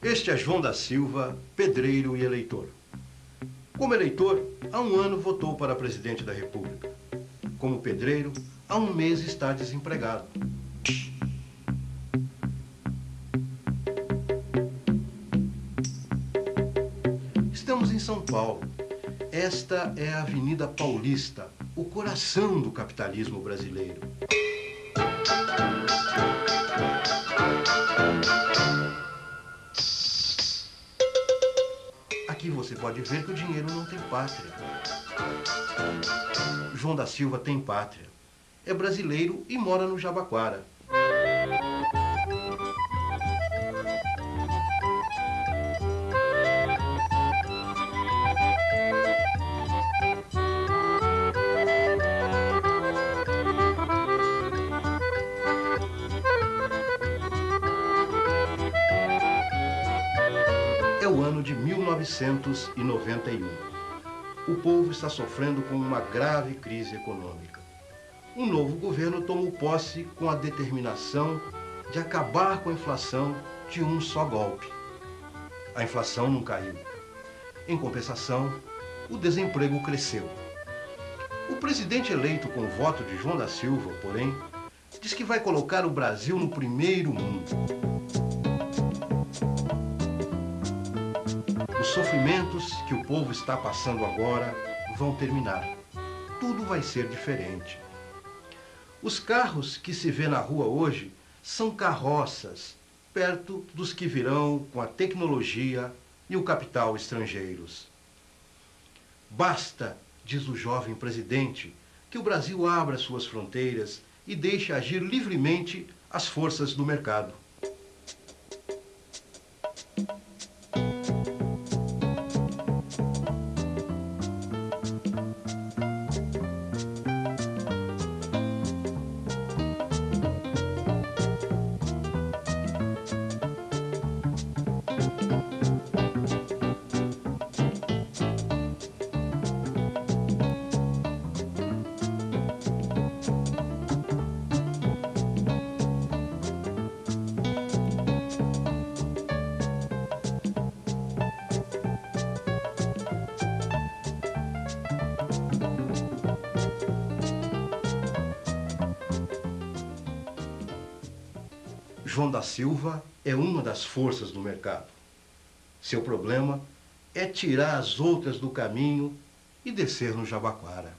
Este é João da Silva, pedreiro e eleitor. Como eleitor, há 1 ano votou para presidente da República. Como pedreiro, há 1 mês está desempregado. Estamos em São Paulo. Esta é a Avenida Paulista, o coração do capitalismo brasileiro. Aqui você pode ver que o dinheiro não tem pátria. João da Silva tem pátria. É brasileiro e mora no Jabaquara. É o ano de 1991. O povo está sofrendo com uma grave crise econômica. Um novo governo tomou posse com a determinação de acabar com a inflação de um só golpe. A inflação não caiu. Em compensação, o desemprego cresceu. O presidente eleito com o voto de João da Silva, porém, diz que vai colocar o Brasil no primeiro mundo. Os sofrimentos que o povo está passando agora vão terminar. Tudo vai ser diferente. Os carros que se vê na rua hoje são carroças, perto dos que virão com a tecnologia e o capital estrangeiros. Basta, diz o jovem presidente, que o Brasil abra suas fronteiras e deixe agir livremente as forças do mercado. João da Silva é uma das forças do mercado. Seu problema é tirar as outras do caminho e descer no Jabaquara.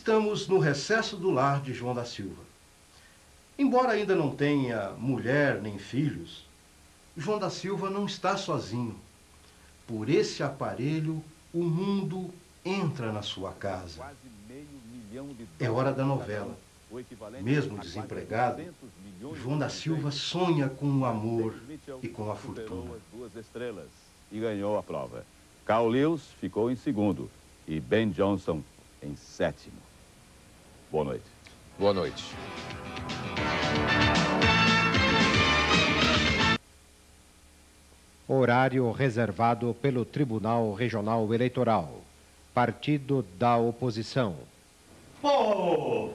Estamos no recesso do lar de João da Silva. Embora ainda não tenha mulher nem filhos, João da Silva não está sozinho. Por esse aparelho, o mundo entra na sua casa. É hora da novela. Mesmo desempregado, João da Silva sonha com o amor e com a fortuna. E ganhou a prova. Carl Lewis ficou em segundo e Ben Johnson em sétimo. Boa noite. Boa noite. Horário reservado pelo Tribunal Regional Eleitoral. Partido da Oposição. Pô!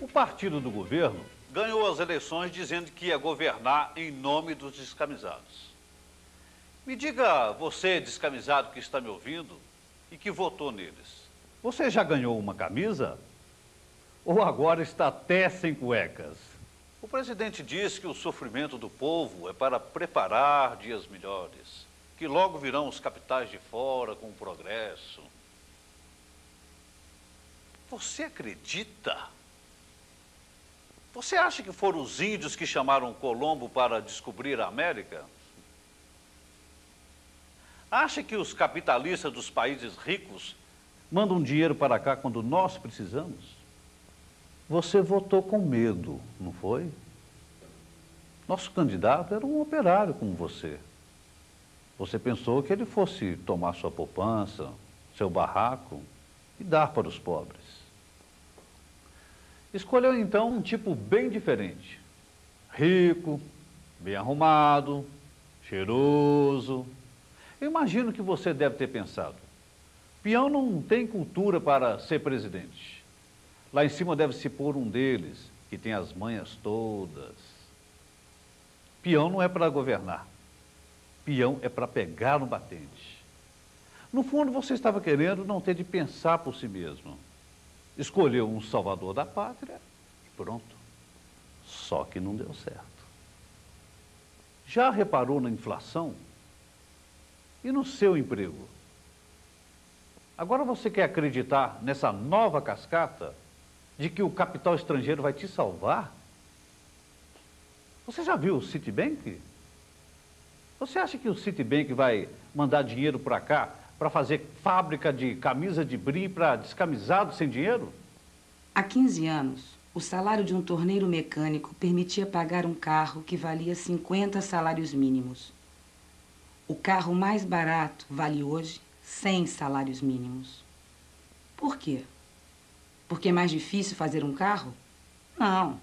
O partido do governo ganhou as eleições dizendo que ia governar em nome dos descamisados. Me diga, você descamisado que está me ouvindo e que votou neles, você já ganhou uma camisa? Ou agora está até sem cuecas? O presidente diz que o sofrimento do povo é para preparar dias melhores, que logo virão os capitais de fora com o progresso. Você acredita? Você acha que foram os índios que chamaram Colombo para descobrir a América? Acha que os capitalistas dos países ricos mandam dinheiro para cá quando nós precisamos? Você votou com medo, não foi? Nosso candidato era um operário como você. Você pensou que ele fosse tomar sua poupança, seu barraco e dar para os pobres. Escolheu então um tipo bem diferente. Rico, bem arrumado, cheiroso. Eu imagino que você deve ter pensado: peão não tem cultura para ser presidente. Lá em cima deve se pôr um deles, que tem as manhas todas. Peão não é para governar. Peão é para pegar no batente. No fundo, você estava querendo não ter de pensar por si mesmo. Escolheu um salvador da pátria e pronto. Só que não deu certo. Já reparou na inflação? E no seu emprego? Agora você quer acreditar nessa nova cascata de que o capital estrangeiro vai te salvar? Você já viu o Citibank? Você acha que o Citibank vai mandar dinheiro para cá para fazer fábrica de camisa de brim para descamisados sem dinheiro? Há 15 anos, o salário de um torneiro mecânico permitia pagar um carro que valia 50 salários mínimos. O carro mais barato vale hoje 100 salários mínimos. Por quê? Porque é mais difícil fazer um carro? Não.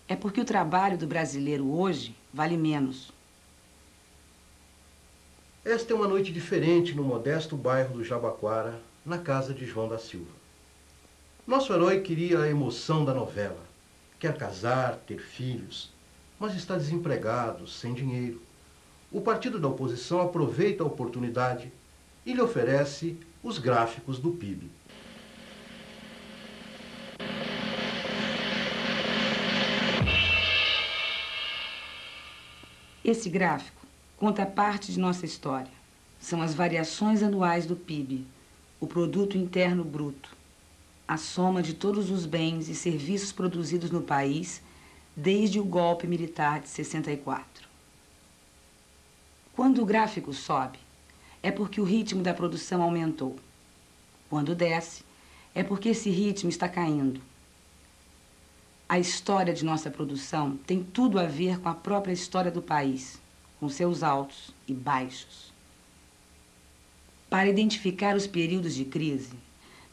É porque o trabalho do brasileiro hoje vale menos. Esta é uma noite diferente no modesto bairro do Jabaquara, na casa de João da Silva. Nosso herói queria a emoção da novela. Quer casar, ter filhos, mas está desempregado, sem dinheiro. O partido da oposição aproveita a oportunidade e lhe oferece os gráficos do PIB. Esse gráfico conta parte de nossa história. São as variações anuais do PIB, o Produto Interno Bruto, a soma de todos os bens e serviços produzidos no país desde o golpe militar de 64. Quando o gráfico sobe, é porque o ritmo da produção aumentou. Quando desce, é porque esse ritmo está caindo. A história de nossa produção tem tudo a ver com a própria história do país, com seus altos e baixos. Para identificar os períodos de crise,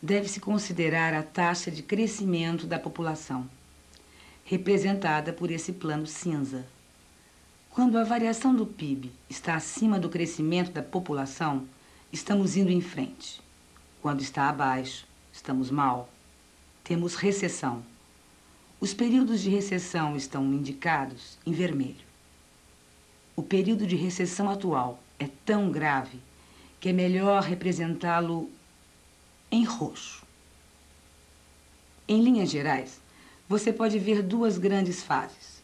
deve-se considerar a taxa de crescimento da população, representada por esse plano cinza. Quando a variação do PIB está acima do crescimento da população, estamos indo em frente. Quando está abaixo, estamos mal. Temos recessão. Os períodos de recessão estão indicados em vermelho. O período de recessão atual é tão grave que é melhor representá-lo em roxo. Em linhas gerais, você pode ver duas grandes fases: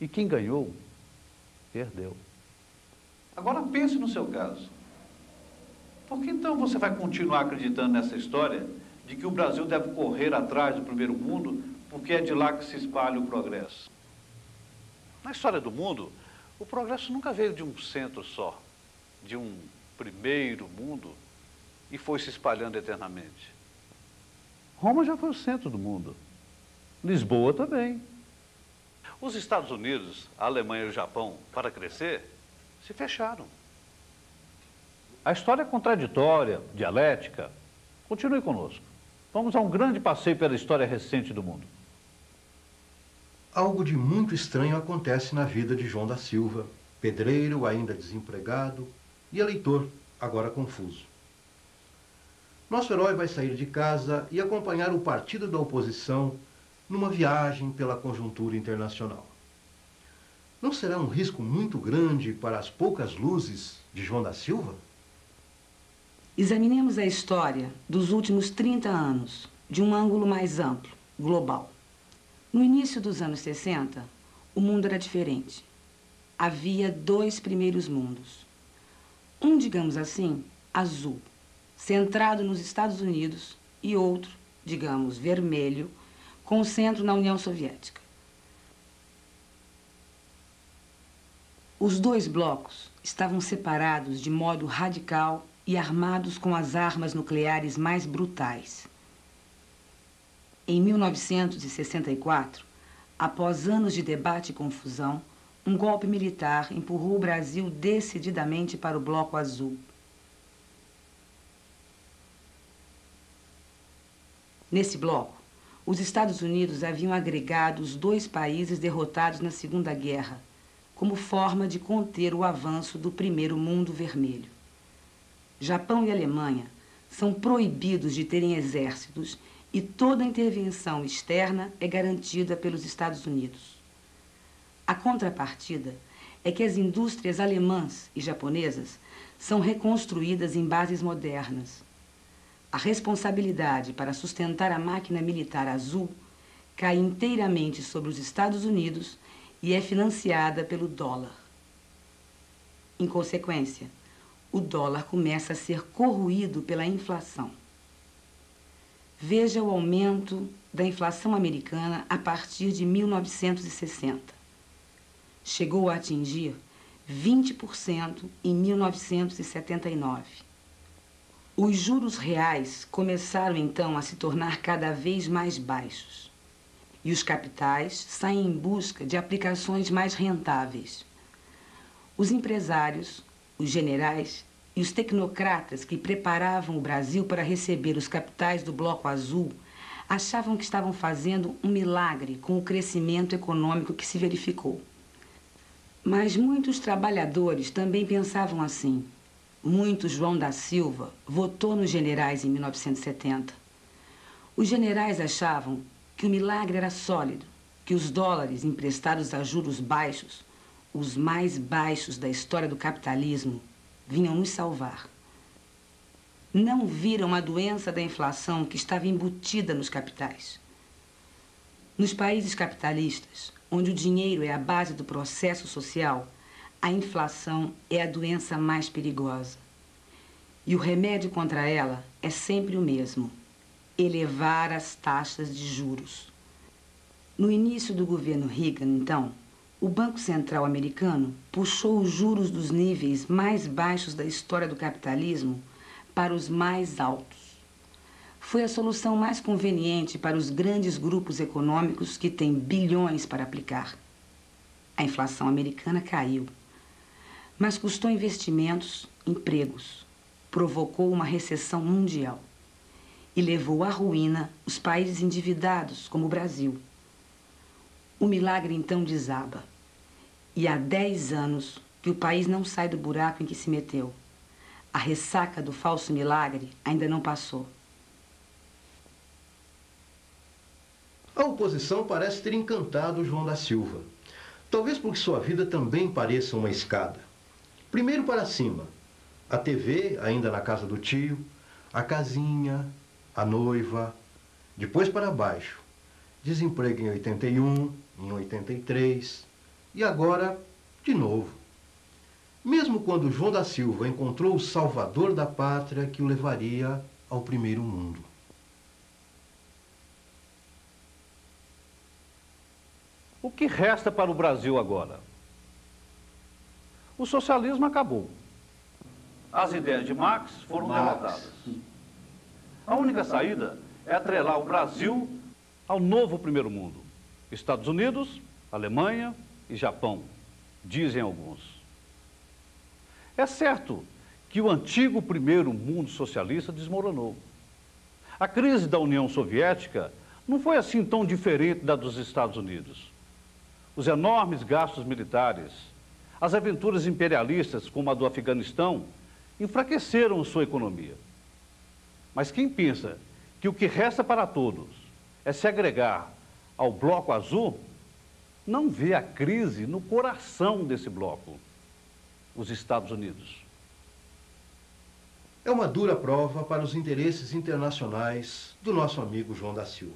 E quem ganhou, perdeu. Agora pense no seu caso. Por que então você vai continuar acreditando nessa história de que o Brasil deve correr atrás do primeiro mundo porque é de lá que se espalha o progresso? Na história do mundo, o progresso nunca veio de um centro só, de um primeiro mundo, e foi se espalhando eternamente. Roma já foi o centro do mundo. Lisboa também. Os Estados Unidos, a Alemanha e o Japão, para crescer, se fecharam. A história é contraditória, dialética. Continue conosco. Vamos a um grande passeio pela história recente do mundo. Algo de muito estranho acontece na vida de João da Silva, pedreiro, ainda desempregado, e eleitor, agora confuso. Nosso herói vai sair de casa e acompanhar o partido da oposição numa viagem pela conjuntura internacional. Não será um risco muito grande para as poucas luzes de João da Silva? Examinemos a história dos últimos 30 anos de um ângulo mais amplo, global. No início dos anos 60, o mundo era diferente. Havia dois primeiros mundos. Um, digamos assim, azul, centrado nos Estados Unidos, e outro, digamos, vermelho, com centro na União Soviética. Os dois blocos estavam separados de modo radical e armados com as armas nucleares mais brutais. Em 1964, após anos de debate e confusão, um golpe militar empurrou o Brasil decididamente para o Bloco Azul. Nesse bloco, os Estados Unidos haviam agregado os dois países derrotados na Segunda Guerra, como forma de conter o avanço do primeiro mundo vermelho. Japão e Alemanha são proibidos de terem exércitos e toda intervenção externa é garantida pelos Estados Unidos. A contrapartida é que as indústrias alemãs e japonesas são reconstruídas em bases modernas. A responsabilidade para sustentar a máquina militar azul cai inteiramente sobre os Estados Unidos e é financiada pelo dólar. Em consequência, o dólar começa a ser corroído pela inflação. Veja o aumento da inflação americana a partir de 1960. Chegou a atingir 20% em 1979. Os juros reais começaram então a se tornar cada vez mais baixos. E os capitais saem em busca de aplicações mais rentáveis. Os empresários, os generais e os tecnocratas que preparavam o Brasil para receber os capitais do Bloco Azul achavam que estavam fazendo um milagre com o crescimento econômico que se verificou. Mas muitos trabalhadores também pensavam assim. Muito João da Silva votou nos generais em 1970. Os generais achavam que o milagre era sólido, que os dólares emprestados a juros baixos, os mais baixos da história do capitalismo, vinham nos salvar. Não viram a doença da inflação que estava embutida nos capitais. Nos países capitalistas, onde o dinheiro é a base do processo social, a inflação é a doença mais perigosa. E o remédio contra ela é sempre o mesmo: elevar as taxas de juros. No início do governo Reagan, então, o Banco Central americano puxou os juros dos níveis mais baixos da história do capitalismo para os mais altos. Foi a solução mais conveniente para os grandes grupos econômicos que têm bilhões para aplicar. A inflação americana caiu, mas custou investimentos, empregos, provocou uma recessão mundial e levou à ruína os países endividados, como o Brasil. O milagre então desaba. E há 10 anos que o país não sai do buraco em que se meteu. A ressaca do falso milagre ainda não passou. A oposição parece ter encantado João da Silva. Talvez porque sua vida também pareça uma escada. Primeiro para cima, a TV, ainda na casa do tio, a casinha, a noiva. Depois para baixo, desemprego em 81, em 83, e agora, de novo. Mesmo quando João da Silva encontrou o salvador da pátria que o levaria ao primeiro mundo. O que resta para o Brasil agora? O socialismo acabou. As ideias de Marx foram derrotadas. A única saída é atrelar o Brasil ao novo primeiro mundo. Estados Unidos, Alemanha e Japão, dizem alguns. É certo que o antigo primeiro mundo socialista desmoronou. A crise da União Soviética não foi assim tão diferente da dos Estados Unidos. Os enormes gastos militares, as aventuras imperialistas como a do Afeganistão, enfraqueceram sua economia. Mas quem pensa que o que resta para todos é se agregar ao Bloco Azul, não vê a crise no coração desse bloco, os Estados Unidos. É uma dura prova para os interesses internacionais do nosso amigo João da Silva.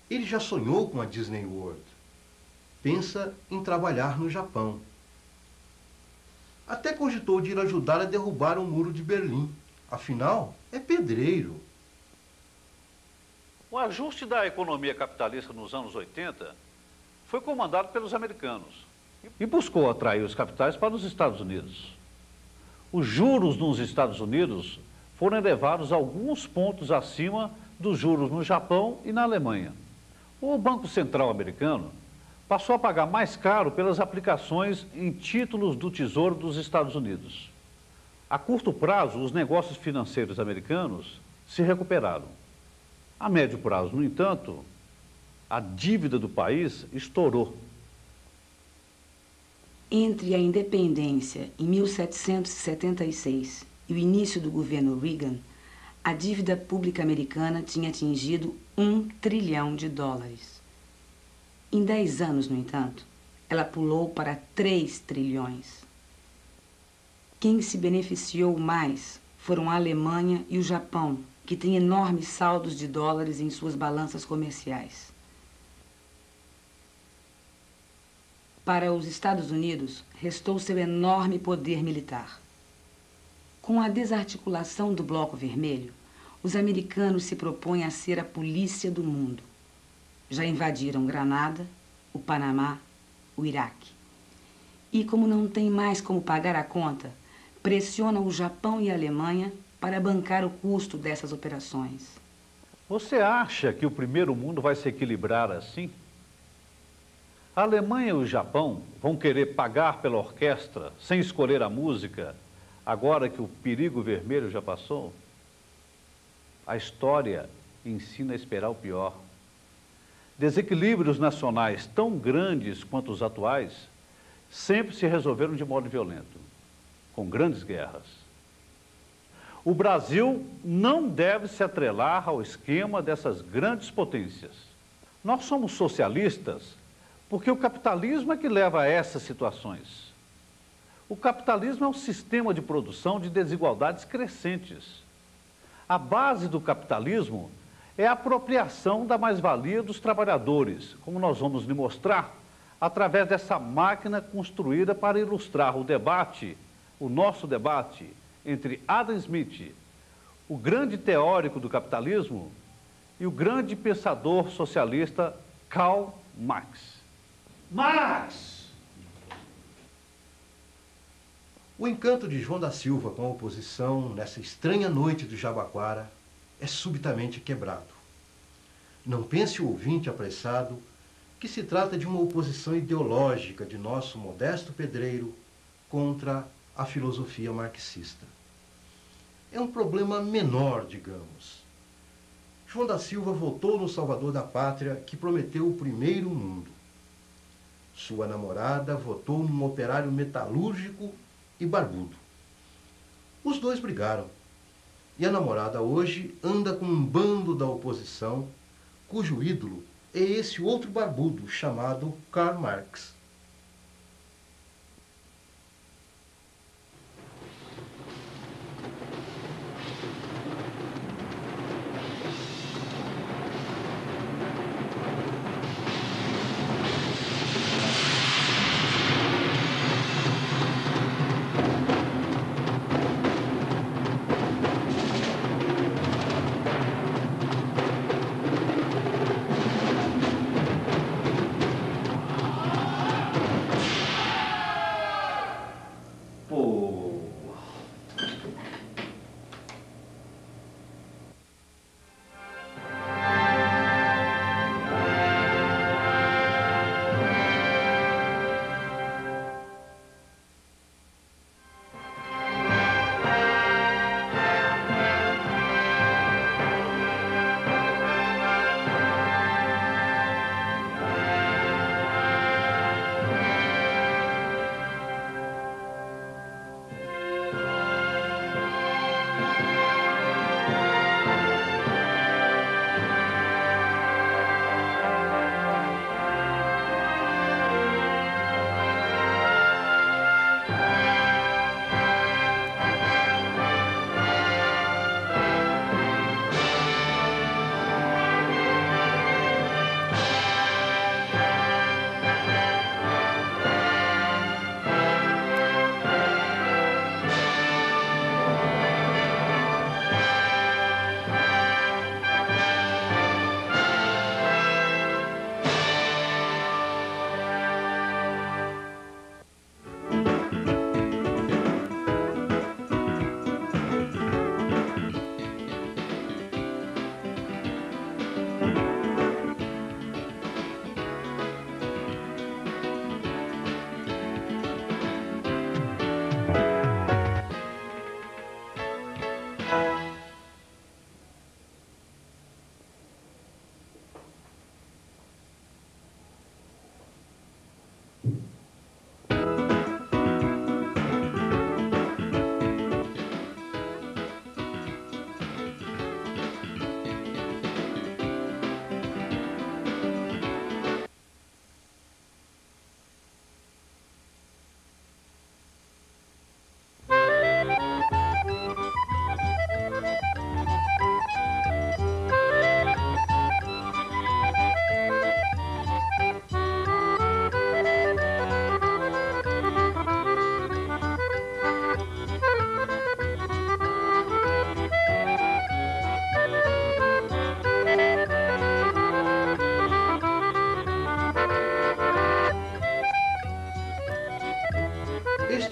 Ele já sonhou com a Disney World. Pensa em trabalhar no Japão. Até cogitou de ir ajudar a derrubar o muro de Berlim. Afinal, é pedreiro. O ajuste da economia capitalista nos anos 80 foi comandado pelos americanos e buscou atrair os capitais para os Estados Unidos. Os juros nos Estados Unidos foram elevados alguns pontos acima dos juros no Japão e na Alemanha. O Banco Central americano passou a pagar mais caro pelas aplicações em títulos do Tesouro dos Estados Unidos. A curto prazo, os negócios financeiros americanos se recuperaram. A médio prazo, no entanto, a dívida do país estourou. Entre a independência em 1776 e o início do governo Reagan, a dívida pública americana tinha atingido $1 trilhão. Em 10 anos, no entanto, ela pulou para 3 trilhões. Quem se beneficiou mais foram a Alemanha e o Japão, que têm enormes saldos de dólares em suas balanças comerciais. Para os Estados Unidos, restou seu enorme poder militar. Com a desarticulação do Bloco Vermelho, os americanos se propõem a ser a polícia do mundo. Já invadiram Granada, o Panamá, o Iraque. E como não tem mais como pagar a conta, pressionam o Japão e a Alemanha para bancar o custo dessas operações. Você acha que o primeiro mundo vai se equilibrar assim? A Alemanha e o Japão vão querer pagar pela orquestra sem escolher a música, agora que o perigo vermelho já passou? A história ensina a esperar o pior. Desequilíbrios nacionais tão grandes quanto os atuais sempre se resolveram de modo violento, com grandes guerras. O Brasil não deve se atrelar ao esquema dessas grandes potências. Nós somos socialistas porque o capitalismo é que leva a essas situações. O capitalismo é um sistema de produção de desigualdades crescentes. A base do capitalismo é a apropriação da mais-valia dos trabalhadores, como nós vamos lhe mostrar, através dessa máquina construída para ilustrar o debate, o nosso debate, entre Adam Smith, o grande teórico do capitalismo, e o grande pensador socialista Karl Marx. Marx! O encanto de João da Silva com a oposição nessa estranha noite do Jabaquara é subitamente quebrado. Não pense o ouvinte apressado que se trata de uma oposição ideológica de nosso modesto pedreiro contra a filosofia marxista. É um problema menor, digamos. João da Silva votou no salvador da pátria que prometeu o primeiro mundo. Sua namorada votou num operário metalúrgico e barbudo. Os dois brigaram. E a namorada hoje anda com um bando da oposição, cujo ídolo é esse outro barbudo chamado Karl Marx.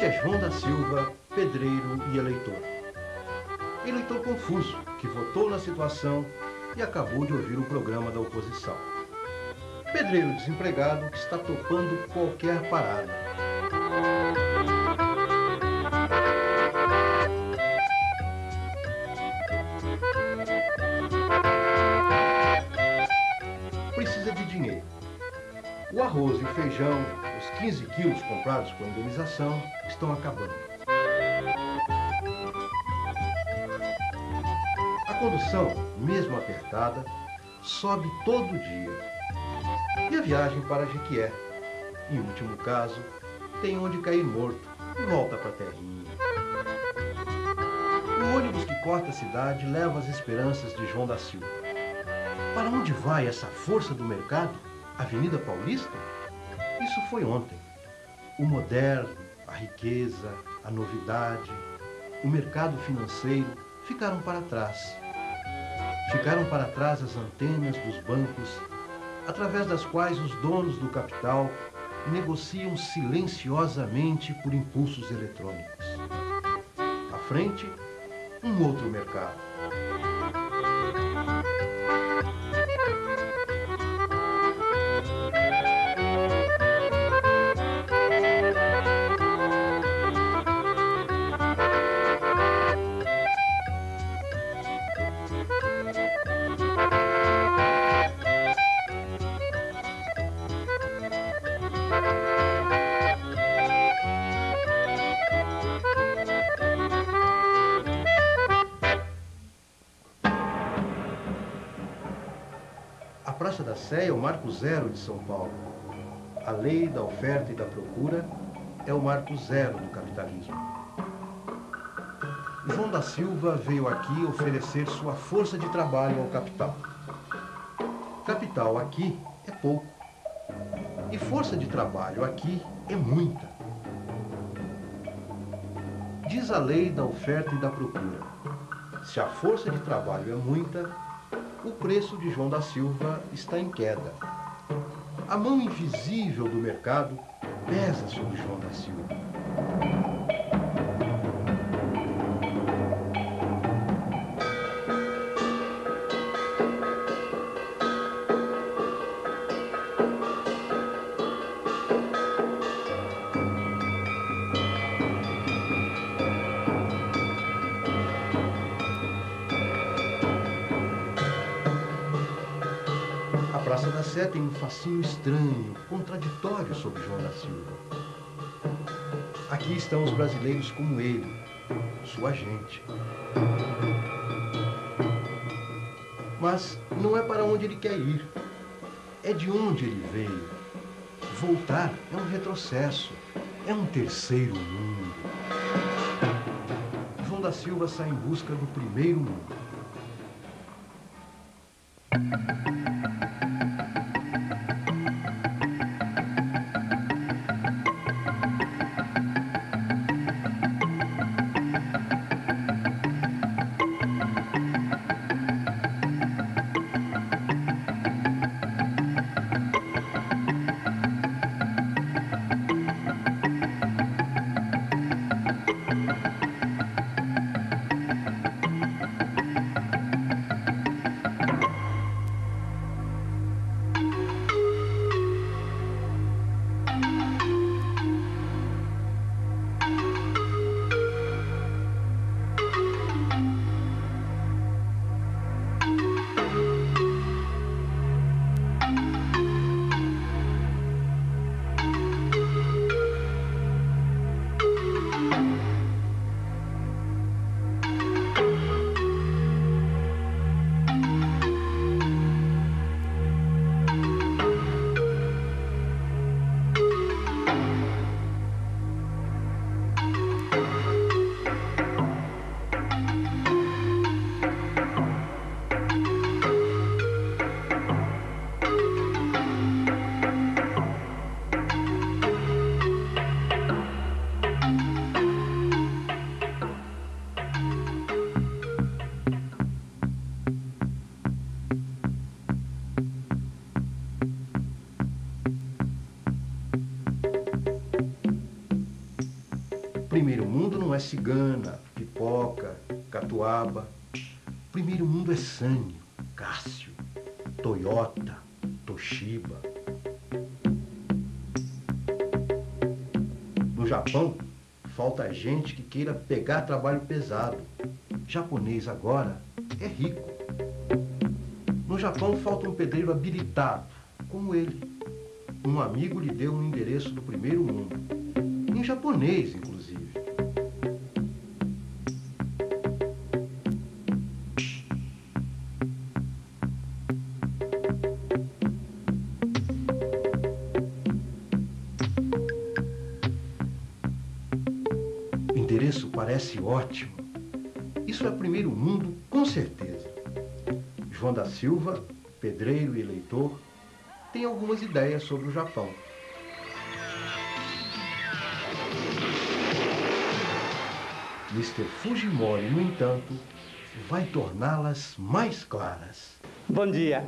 é João da Silva, pedreiro e eleitor. Eleitor confuso, que votou na situação e acabou de ouvir o programa da oposição. Pedreiro desempregado que está topando qualquer parada. Precisa de dinheiro. O arroz e o feijão, os 15 quilos comprados com a indenização, estão acabando. A condução, mesmo apertada, sobe todo dia. E a viagem para Jequié, em último caso, tem onde cair morto e volta para a terrinha. O ônibus que corta a cidade leva as esperanças de João da Silva. Para onde vai essa força do mercado? Avenida Paulista? Isso foi ontem. O moderno, a riqueza, a novidade, o mercado financeiro ficaram para trás. Ficaram para trás as antenas dos bancos, através das quais os donos do capital negociam silenciosamente por impulsos eletrônicos. À frente, um outro mercado. A Praça da Sé é o marco zero de São Paulo. A lei da oferta e da procura é o marco zero do capitalismo. João da Silva veio aqui oferecer sua força de trabalho ao capital. Capital aqui é pouco. E força de trabalho aqui é muita. Diz a lei da oferta e da procura: se a força de trabalho é muita, o preço de João da Silva está em queda. A mão invisível do mercado pesa sobre João da Silva. A Praça da Sé tem um fascínio estranho, contraditório sobre João da Silva. Aqui estão os brasileiros como ele, sua gente. Mas não é para onde ele quer ir, é de onde ele veio. Voltar é um retrocesso, é um terceiro mundo. João da Silva sai em busca do primeiro mundo. Primeiro mundo não é cigana, pipoca, catuaba. Primeiro mundo é Sanyo, Cássio, Toyota, Toshiba. No Japão, falta gente que queira pegar trabalho pesado. Japonês agora é rico. No Japão falta um pedreiro habilitado, como ele. Um amigo lhe deu um endereço do primeiro mundo, em japonês, inclusive. O endereço parece ótimo. Isso é primeiro mundo, com certeza. João da Silva, pedreiro e eleitor, tem algumas ideias sobre o Japão. Mr. Fujimori, no entanto, vai torná-las mais claras. Bom dia.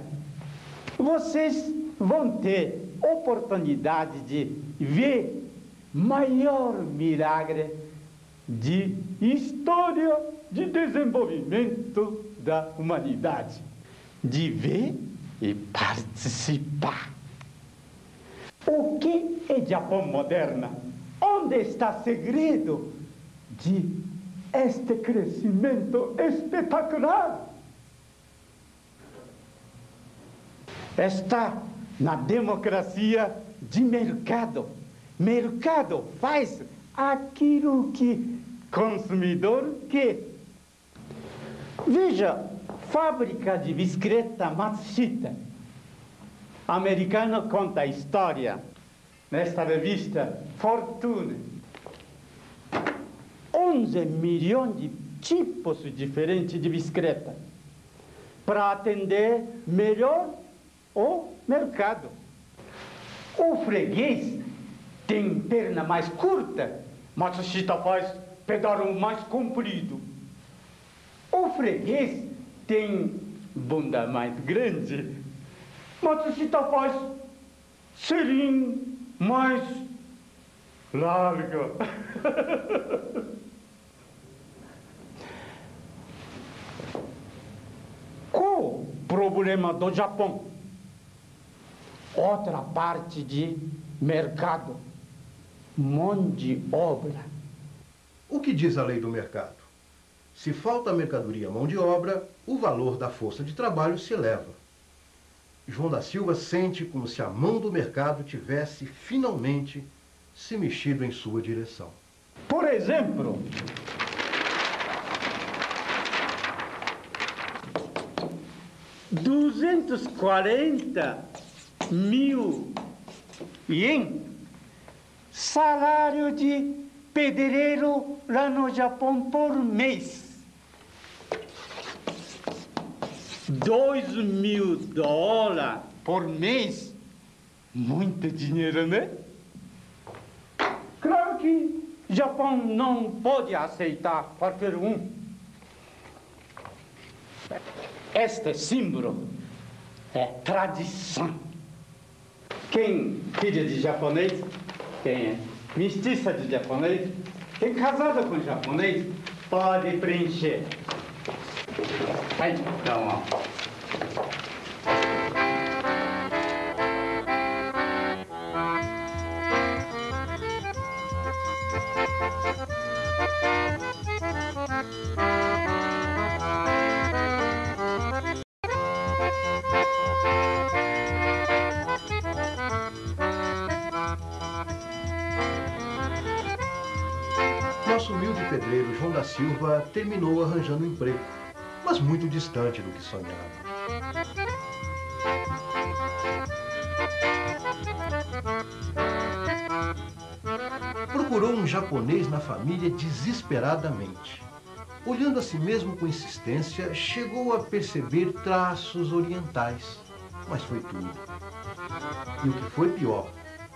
Vocês vão ter oportunidade de ver maior milagre de história de desenvolvimento da humanidade. De ver e participar. O que é Japão moderna? Onde está o segredo de este crescimento espetacular? Está na democracia de mercado. Mercado faz aquilo que consumidor quer. Veja, fábrica de bicicleta Matsushita. Americano conta a história nesta revista Fortune. 11 milhões de tipos diferentes de bicicleta para atender melhor o mercado. O freguês tem perna mais curta, Matsushita faz pedal mais comprido. O freguês tem bunda mais grande, Matsushita faz selim mais larga. Qual o problema do Japão? Outra parte de mercado, mão de obra. O que diz a lei do mercado? Se falta mercadoria, mão de obra, o valor da força de trabalho se eleva. João da Silva sente como se a mão do mercado tivesse, finalmente, se mexido em sua direção. Por exemplo, $240.000 ien, salário de pedreiro lá no Japão por mês. $2.000 por mês, muito dinheiro, né? Claro que o Japão não pode aceitar qualquer um. Este símbolo é tradição. Quem é filho de japonês, quem é mestiça de japonês, quem é casado com japonês, pode preencher. Vai, então, ó. Nosso humilde pedreiro João da Silva terminou arranjando um emprego, mas muito distante do que sonhava. Procurou um japonês na família desesperadamente. Olhando a si mesmo com insistência, chegou a perceber traços orientais, mas foi tudo. E o que foi pior,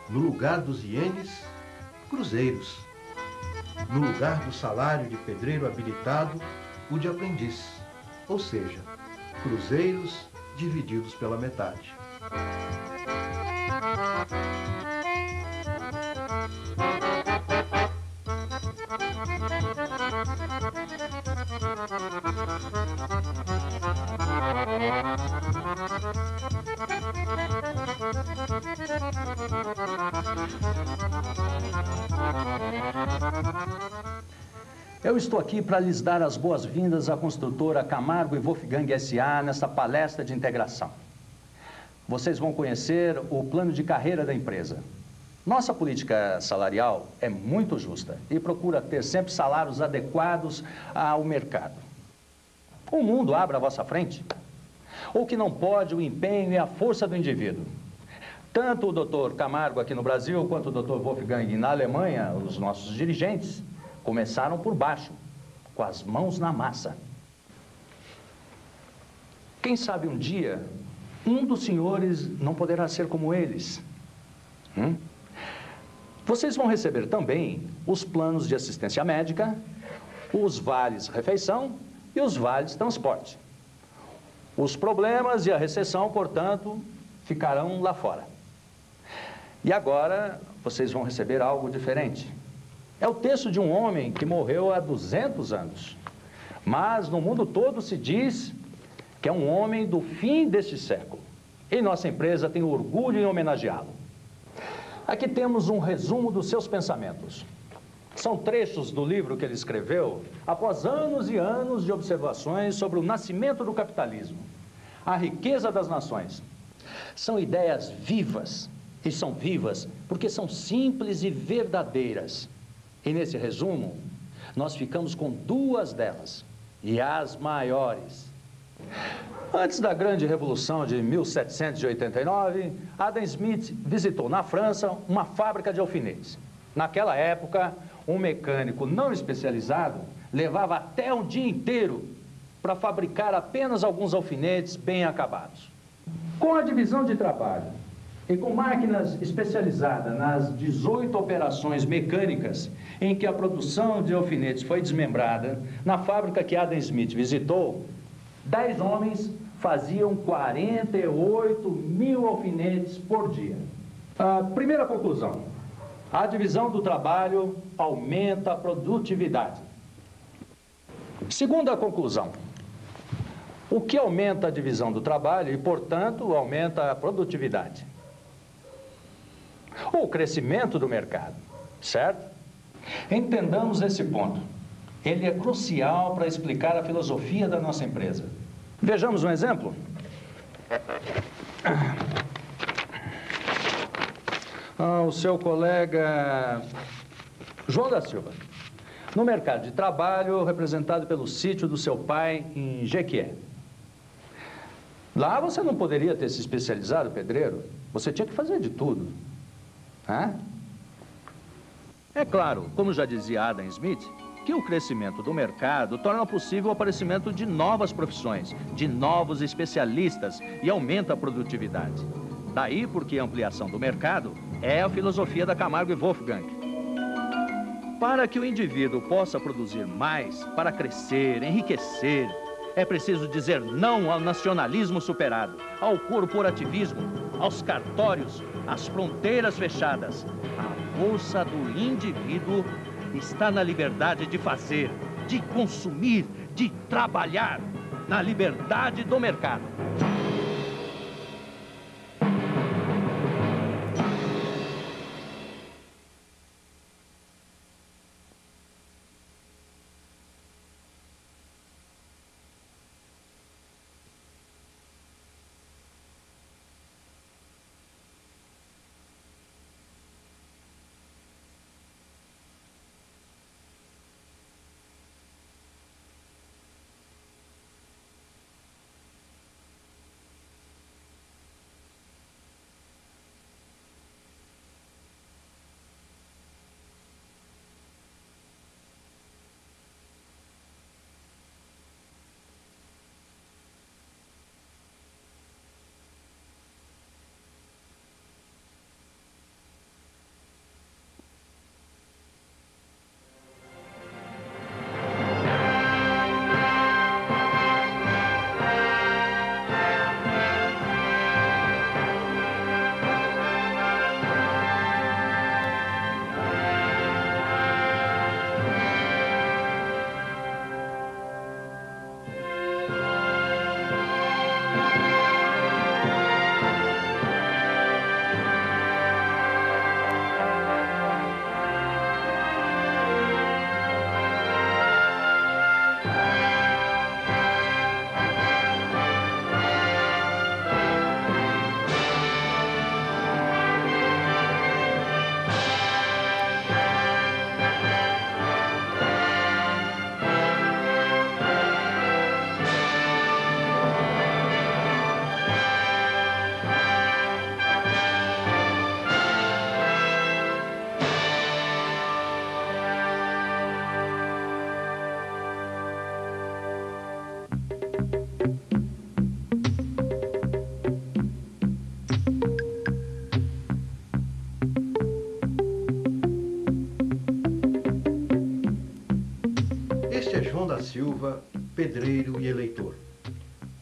no lugar dos ienes, cruzeiros. No lugar do salário de pedreiro habilitado, o de aprendiz, ou seja, cruzeiros divididos pela metade. Eu estou aqui para lhes dar as boas-vindas à construtora Camargo e Wolfgang S.A. nesta palestra de integração. Vocês vão conhecer o plano de carreira da empresa. Nossa política salarial é muito justa e procura ter sempre salários adequados ao mercado. O mundo abre à vossa frente. O que não pode, o empenho e a força do indivíduo. Tanto o Dr. Camargo aqui no Brasil, quanto o Dr. Wolfgang na Alemanha, os nossos dirigentes, começaram por baixo, com as mãos na massa. Quem sabe um dia, um dos senhores não poderá ser como eles. Vocês vão receber também os planos de assistência médica, os vales refeição e os vales transporte. Os problemas e a recessão, portanto, ficarão lá fora. E agora, vocês vão receber algo diferente. É o texto de um homem que morreu há 200 anos. Mas no mundo todo se diz que é um homem do fim deste século. E nossa empresa tem orgulho em homenageá-lo. Aqui temos um resumo dos seus pensamentos. São trechos do livro que ele escreveu após anos e anos de observações sobre o nascimento do capitalismo, a riqueza das nações. São ideias vivas, e são vivas porque são simples e verdadeiras. E nesse resumo, nós ficamos com duas delas, e as maiores. Antes da grande revolução de 1789, Adam Smith visitou na França uma fábrica de alfinetes. Naquela época, um mecânico não especializado levava até um dia inteiro para fabricar apenas alguns alfinetes bem acabados. Com a divisão de trabalho e com máquinas especializadas nas 18 operações mecânicas em que a produção de alfinetes foi desmembrada, na fábrica que Adam Smith visitou, 10 homens faziam 48 mil alfinetes por dia. A primeira conclusão: a divisão do trabalho aumenta a produtividade. Segunda conclusão: o que aumenta a divisão do trabalho e, portanto, aumenta a produtividade? O crescimento do mercado, certo? Entendamos esse ponto. Ele é crucial para explicar a filosofia da nossa empresa. Vejamos um exemplo. O seu colega João da Silva, no mercado de trabalho representado pelo sítio do seu pai em Jequié. Lá você não poderia ter se especializado, pedreiro. Você tinha que fazer de tudo. É claro, como já dizia Adam Smith, que o crescimento do mercado torna possível o aparecimento de novas profissões, de novos especialistas e aumenta a produtividade. Daí porque a ampliação do mercado é a filosofia da Camargo e Wolfgang. Para que o indivíduo possa produzir mais, para crescer, enriquecer, é preciso dizer não ao nacionalismo superado, ao corporativismo, aos cartórios, às fronteiras fechadas. A força do indivíduo está na liberdade de fazer, de consumir, de trabalhar, na liberdade do mercado. João da Silva, pedreiro e eleitor.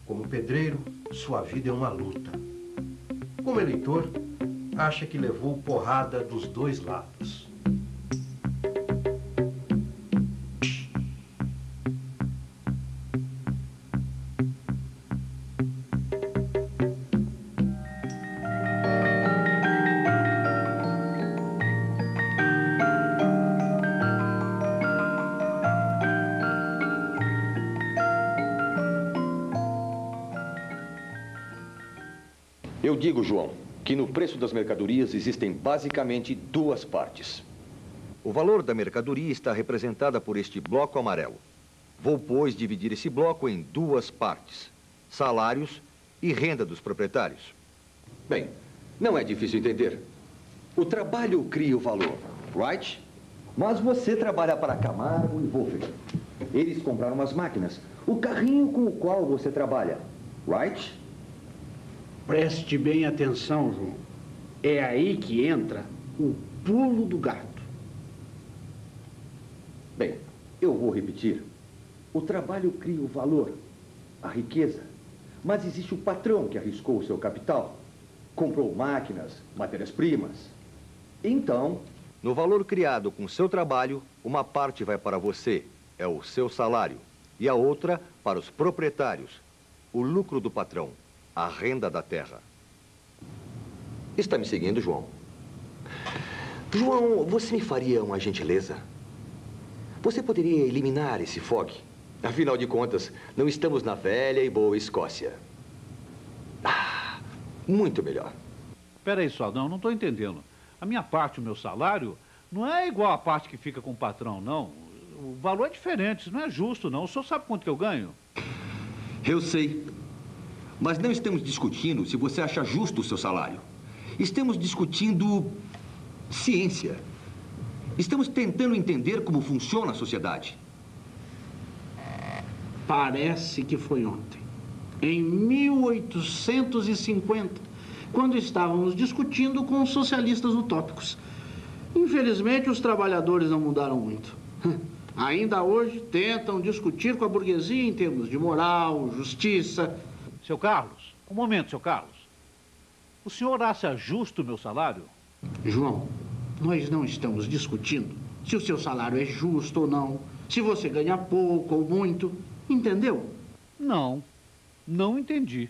Como pedreiro, sua vida é uma luta. Como eleitor, acha que levou porrada dos dois lados. Eu digo, João, que no preço das mercadorias existem basicamente duas partes. O valor da mercadoria está representada por este bloco amarelo. Vou, pois, dividir esse bloco em duas partes: salários e renda dos proprietários. Bem, não é difícil entender. O trabalho cria o valor, right? Mas você trabalha para Camargo e Wolfer. Eles compraram umas máquinas, o carrinho com o qual você trabalha, right? Preste bem atenção, João. É aí que entra o pulo do gato. Bem, eu vou repetir. O trabalho cria o valor, a riqueza. Mas existe o patrão que arriscou o seu capital. Comprou máquinas, matérias-primas. Então, no valor criado com o seu trabalho, uma parte vai para você, é o seu salário. E a outra para os proprietários, o lucro do patrão, a renda da terra. Está me seguindo, João? João, você me faria uma gentileza? Você poderia eliminar esse fog? Afinal de contas, não estamos na velha e boa Escócia. Ah, muito melhor. Espera aí só, não estou entendendo. A minha parte, o meu salário, não é igual à parte que fica com o patrão, não. O valor é diferente, isso não é justo, não. O senhor sabe quanto que eu ganho? Eu sei. Mas não estamos discutindo se você acha justo o seu salário. Estamos discutindo ciência. Estamos tentando entender como funciona a sociedade. Parece que foi ontem, em 1850, quando estávamos discutindo com os socialistas utópicos. Infelizmente, os trabalhadores não mudaram muito. Ainda hoje tentam discutir com a burguesia em termos de moral, justiça. Seu Carlos, um momento, seu Carlos. O senhor acha justo o meu salário? João, nós não estamos discutindo se o seu salário é justo ou não, se você ganha pouco ou muito, entendeu? Não entendi.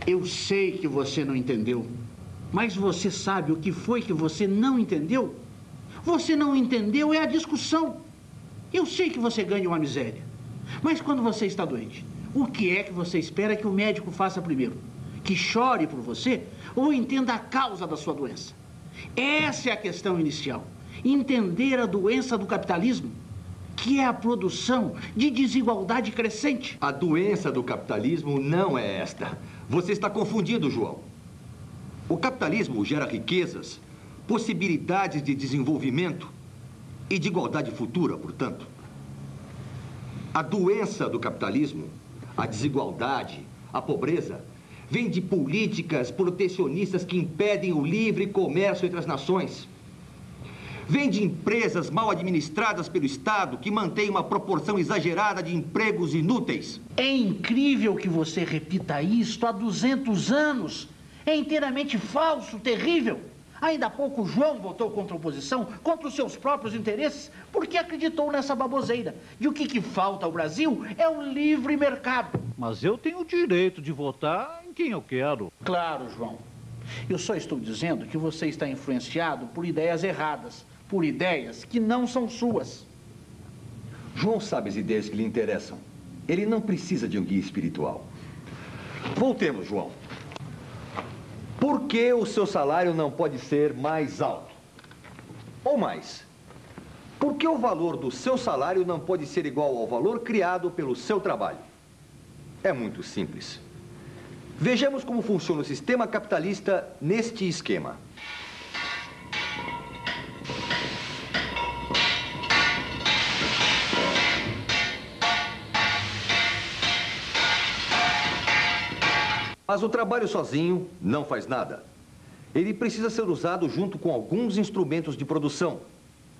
Eu sei que você não entendeu, mas você sabe o que foi que você não entendeu? Você não entendeu é a discussão. Eu sei que você ganha uma miséria, mas quando você está doente, o que é que você espera que o médico faça primeiro? Que chore por você ou entenda a causa da sua doença? Essa é a questão inicial. Entender a doença do capitalismo, que é a produção de desigualdade crescente. A doença do capitalismo não é esta. Você está confundindo, João. O capitalismo gera riquezas, possibilidades de desenvolvimento e de igualdade futura, portanto. A doença do capitalismo, a desigualdade, a pobreza, vem de políticas protecionistas que impedem o livre comércio entre as nações. Vem de empresas mal administradas pelo Estado que mantêm uma proporção exagerada de empregos inúteis. É incrível que você repita isto há 200 anos. É inteiramente falso, terrível. Ainda há pouco João votou contra a oposição, contra os seus próprios interesses, porque acreditou nessa baboseira. E o que falta ao Brasil é o livre mercado. Mas eu tenho o direito de votar em quem eu quero. Claro, João. Eu só estou dizendo que você está influenciado por ideias erradas, por ideias que não são suas. João sabe as ideias que lhe interessam. Ele não precisa de um guia espiritual. Voltemos, João. Por que o seu salário não pode ser mais alto? Ou mais? Por que o valor do seu salário não pode ser igual ao valor criado pelo seu trabalho? É muito simples. Vejamos como funciona o sistema capitalista neste esquema. Mas o trabalho sozinho não faz nada. Ele precisa ser usado junto com alguns instrumentos de produção,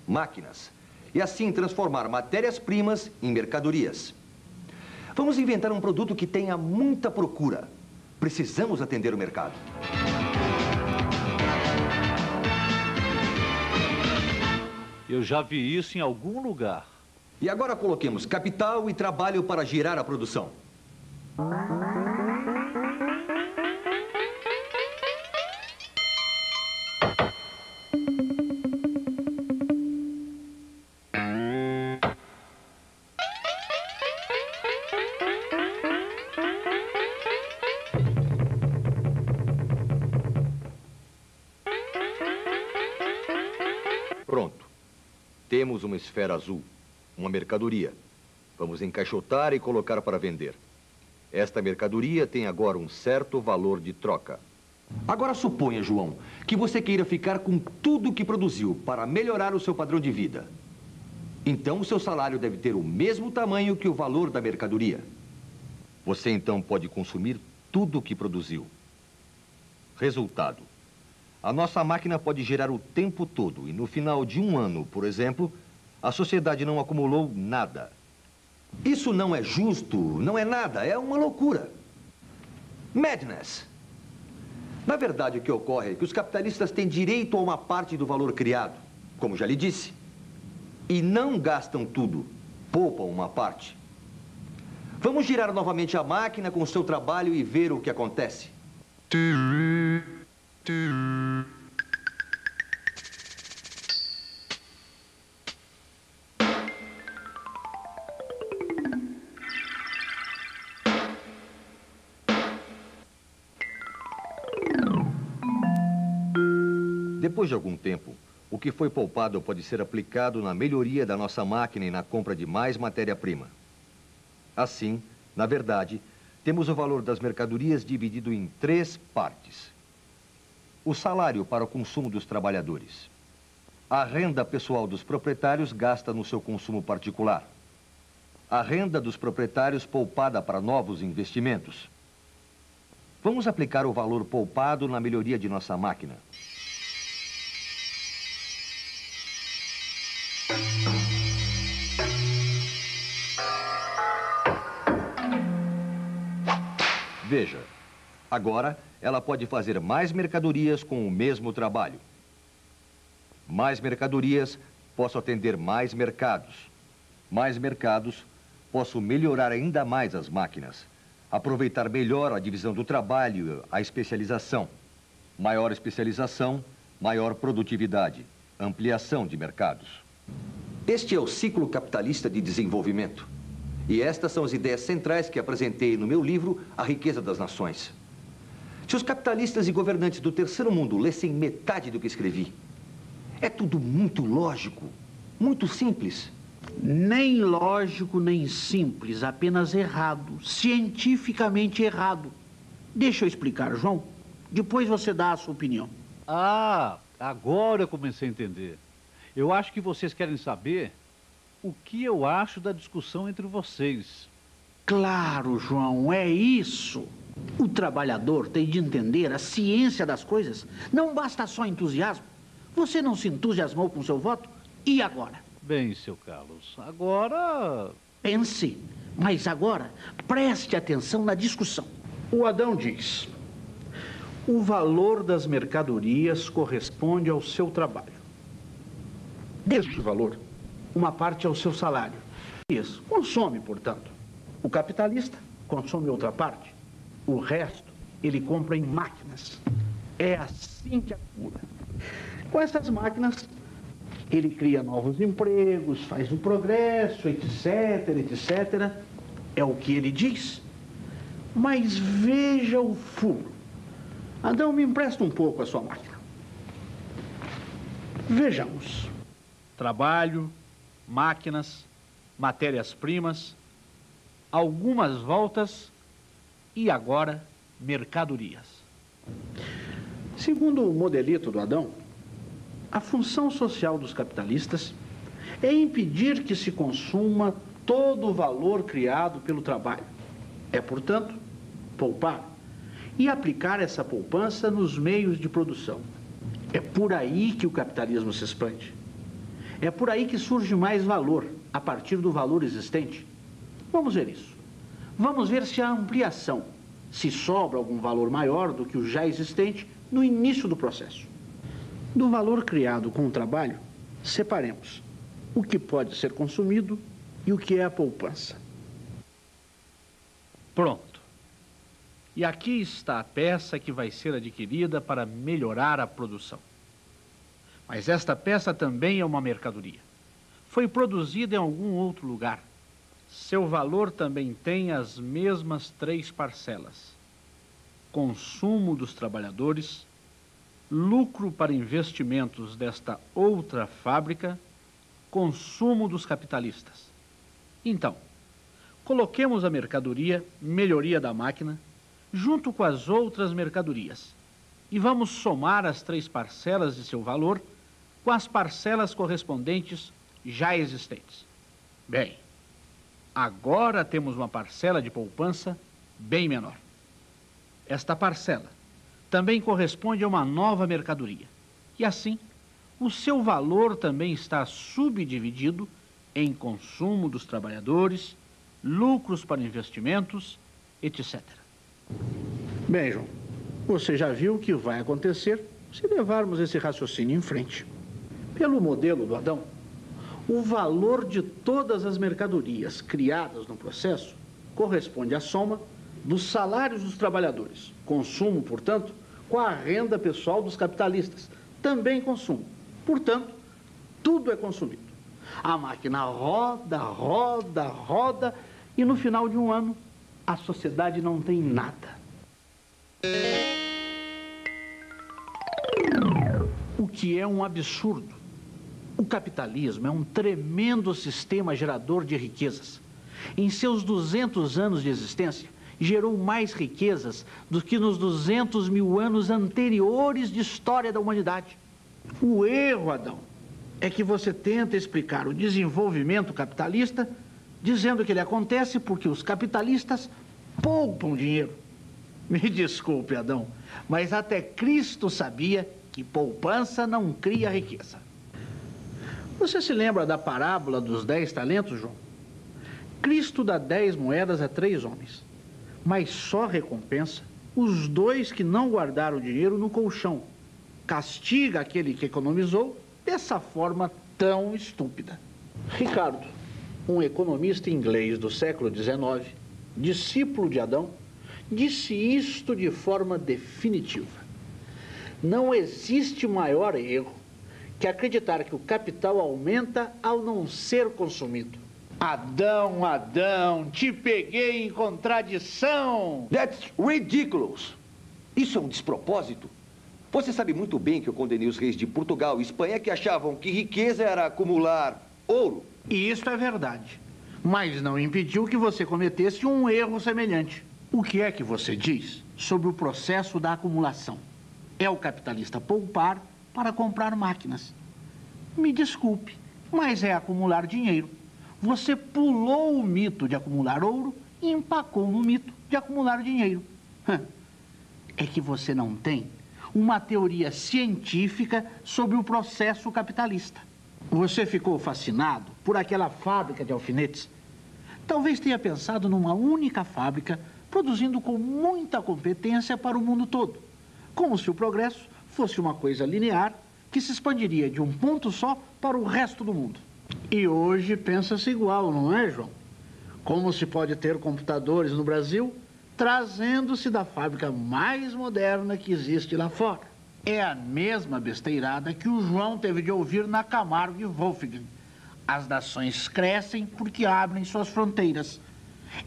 máquinas, e assim transformar matérias-primas em mercadorias. Vamos inventar um produto que tenha muita procura. Precisamos atender o mercado. Eu já vi isso em algum lugar. E agora coloquemos capital e trabalho para girar a produção. Pronto. Temos uma esfera azul, uma mercadoria. Vamos encaixotar e colocar para vender. Esta mercadoria tem agora um certo valor de troca. Agora suponha, João, que você queira ficar com tudo que produziu para melhorar o seu padrão de vida. Então, o seu salário deve ter o mesmo tamanho que o valor da mercadoria. Você, então, pode consumir tudo o que produziu. Resultado. A nossa máquina pode gerar o tempo todo e no final de um ano, por exemplo, a sociedade não acumulou nada. Isso não é justo, não é nada, é uma loucura. Madness. Na verdade, o que ocorre é que os capitalistas têm direito a uma parte do valor criado, como já lhe disse. E não gastam tudo, poupam uma parte. Vamos girar novamente a máquina com o seu trabalho e ver o que acontece. Depois de algum tempo, o que foi poupado pode ser aplicado na melhoria da nossa máquina e na compra de mais matéria-prima. Assim, na verdade, temos o valor das mercadorias dividido em 3 partes. O salário para o consumo dos trabalhadores. A renda pessoal dos proprietários gasta no seu consumo particular. A renda dos proprietários poupada para novos investimentos. Vamos aplicar o valor poupado na melhoria de nossa máquina. Veja, agora ela pode fazer mais mercadorias com o mesmo trabalho. Mais mercadorias, posso atender mais mercados. Mais mercados, posso melhorar ainda mais as máquinas. Aproveitar melhor a divisão do trabalho, a especialização. Maior especialização, maior produtividade, ampliação de mercados. Este é o ciclo capitalista de desenvolvimento. E estas são as ideias centrais que apresentei no meu livro, A Riqueza das Nações. Se os capitalistas e governantes do terceiro mundo lessem metade do que escrevi, é tudo muito lógico, muito simples. Nem lógico, nem simples, apenas errado, cientificamente errado. Deixa eu explicar, João. Depois você dá a sua opinião. Ah, agora eu comecei a entender. Eu acho que vocês querem saber o que eu acho da discussão entre vocês. Claro, João, é isso. O trabalhador tem de entender a ciência das coisas. Não basta só entusiasmo. Você não se entusiasmou com seu voto? E agora? Bem, seu Carlos, agora... Pense, mas agora preste atenção na discussão. O Adão diz: o valor das mercadorias corresponde ao seu trabalho. Deste valor, uma parte é o seu salário. Isso, consome, portanto. O capitalista consome outra parte. O resto, ele compra em máquinas. É assim que acumula. Com essas máquinas, ele cria novos empregos, faz o progresso, etc, etc. É o que ele diz. Mas veja o furo. Adão, me empresta um pouco a sua máquina. Vejamos. Trabalho, máquinas, matérias-primas, algumas voltas e agora mercadorias. Segundo o modelito do Adão, a função social dos capitalistas é impedir que se consuma todo o valor criado pelo trabalho. É, portanto, poupar e aplicar essa poupança nos meios de produção. É por aí que o capitalismo se expande. É por aí que surge mais valor, a partir do valor existente. Vamos ver isso. Vamos ver se há ampliação, se sobra algum valor maior do que o já existente no início do processo. Do valor criado com o trabalho, separemos o que pode ser consumido e o que é a poupança. Pronto. E aqui está a peça que vai ser adquirida para melhorar a produção. Mas esta peça também é uma mercadoria. Foi produzida em algum outro lugar. Seu valor também tem as mesmas 3 parcelas: consumo dos trabalhadores, lucro para investimentos desta outra fábrica, consumo dos capitalistas. Então, coloquemos a mercadoria, melhoria da máquina, junto com as outras mercadorias, e vamos somar as 3 parcelas de seu valor com as parcelas correspondentes já existentes. Bem, agora temos uma parcela de poupança bem menor. Esta parcela também corresponde a uma nova mercadoria, e assim, o seu valor também está subdividido em consumo dos trabalhadores, lucros para investimentos, etc. Bem, João, você já viu o que vai acontecer se levarmos esse raciocínio em frente. Pelo modelo do Adão, o valor de todas as mercadorias criadas no processo corresponde à soma dos salários dos trabalhadores, consumo, portanto, com a renda pessoal dos capitalistas, também consumo. Portanto, tudo é consumido. A máquina roda, roda, roda, e no final de um ano, a sociedade não tem nada. O que é um absurdo. O capitalismo é um tremendo sistema gerador de riquezas. Em seus 200 anos de existência, gerou mais riquezas do que nos 200 mil anos anteriores de história da humanidade. O erro, Adão, é que você tenta explicar o desenvolvimento capitalista dizendo que ele acontece porque os capitalistas poupam dinheiro. Me desculpe, Adão, mas até Cristo sabia que poupança não cria riqueza. Você se lembra da parábola dos 10 talentos, João? Cristo dá 10 moedas a 3 homens, mas só recompensa os 2 que não guardaram o dinheiro no colchão. Castiga aquele que economizou dessa forma tão estúpida. Ricardo, um economista inglês do século XIX, discípulo de Adão, disse isto de forma definitiva. Não existe maior erro que acreditar que o capital aumenta ao não ser consumido. Adão, Adão, te peguei em contradição! That's ridiculous! Isso é um despropósito. Você sabe muito bem que eu condenei os reis de Portugal e Espanha que achavam que riqueza era acumular ouro. E isso é verdade. Mas não impediu que você cometesse um erro semelhante. O que é que você diz sobre o processo da acumulação? É o capitalista poupar para comprar máquinas. Me desculpe, mas é acumular dinheiro. Você pulou o mito de acumular ouro e empacou no mito de acumular dinheiro. É que você não tem uma teoria científica sobre o processo capitalista. Você ficou fascinado por aquela fábrica de alfinetes. Talvez tenha pensado numa única fábrica produzindo com muita competência para o mundo todo, como se o progresso fosse uma coisa linear que se expandiria de um ponto só para o resto do mundo. E hoje pensa-se igual, não é, João? Como se pode ter computadores no Brasil trazendo-se da fábrica mais moderna que existe lá fora. É a mesma besteirada que o João teve de ouvir na Camargo e Wolfgang. As nações crescem porque abrem suas fronteiras.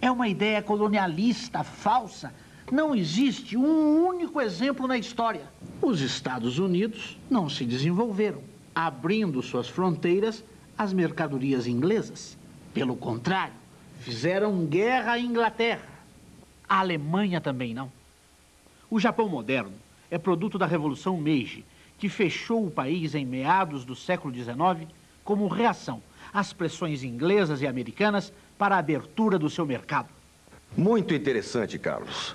É uma ideia colonialista, falsa. Não existe um único exemplo na história. Os Estados Unidos não se desenvolveram, abrindo suas fronteiras às mercadorias inglesas. Pelo contrário, fizeram guerra à Inglaterra. A Alemanha também não. O Japão moderno é produto da Revolução Meiji, que fechou o país em meados do século XIX como reação às pressões inglesas e americanas para a abertura do seu mercado. Muito interessante, Carlos.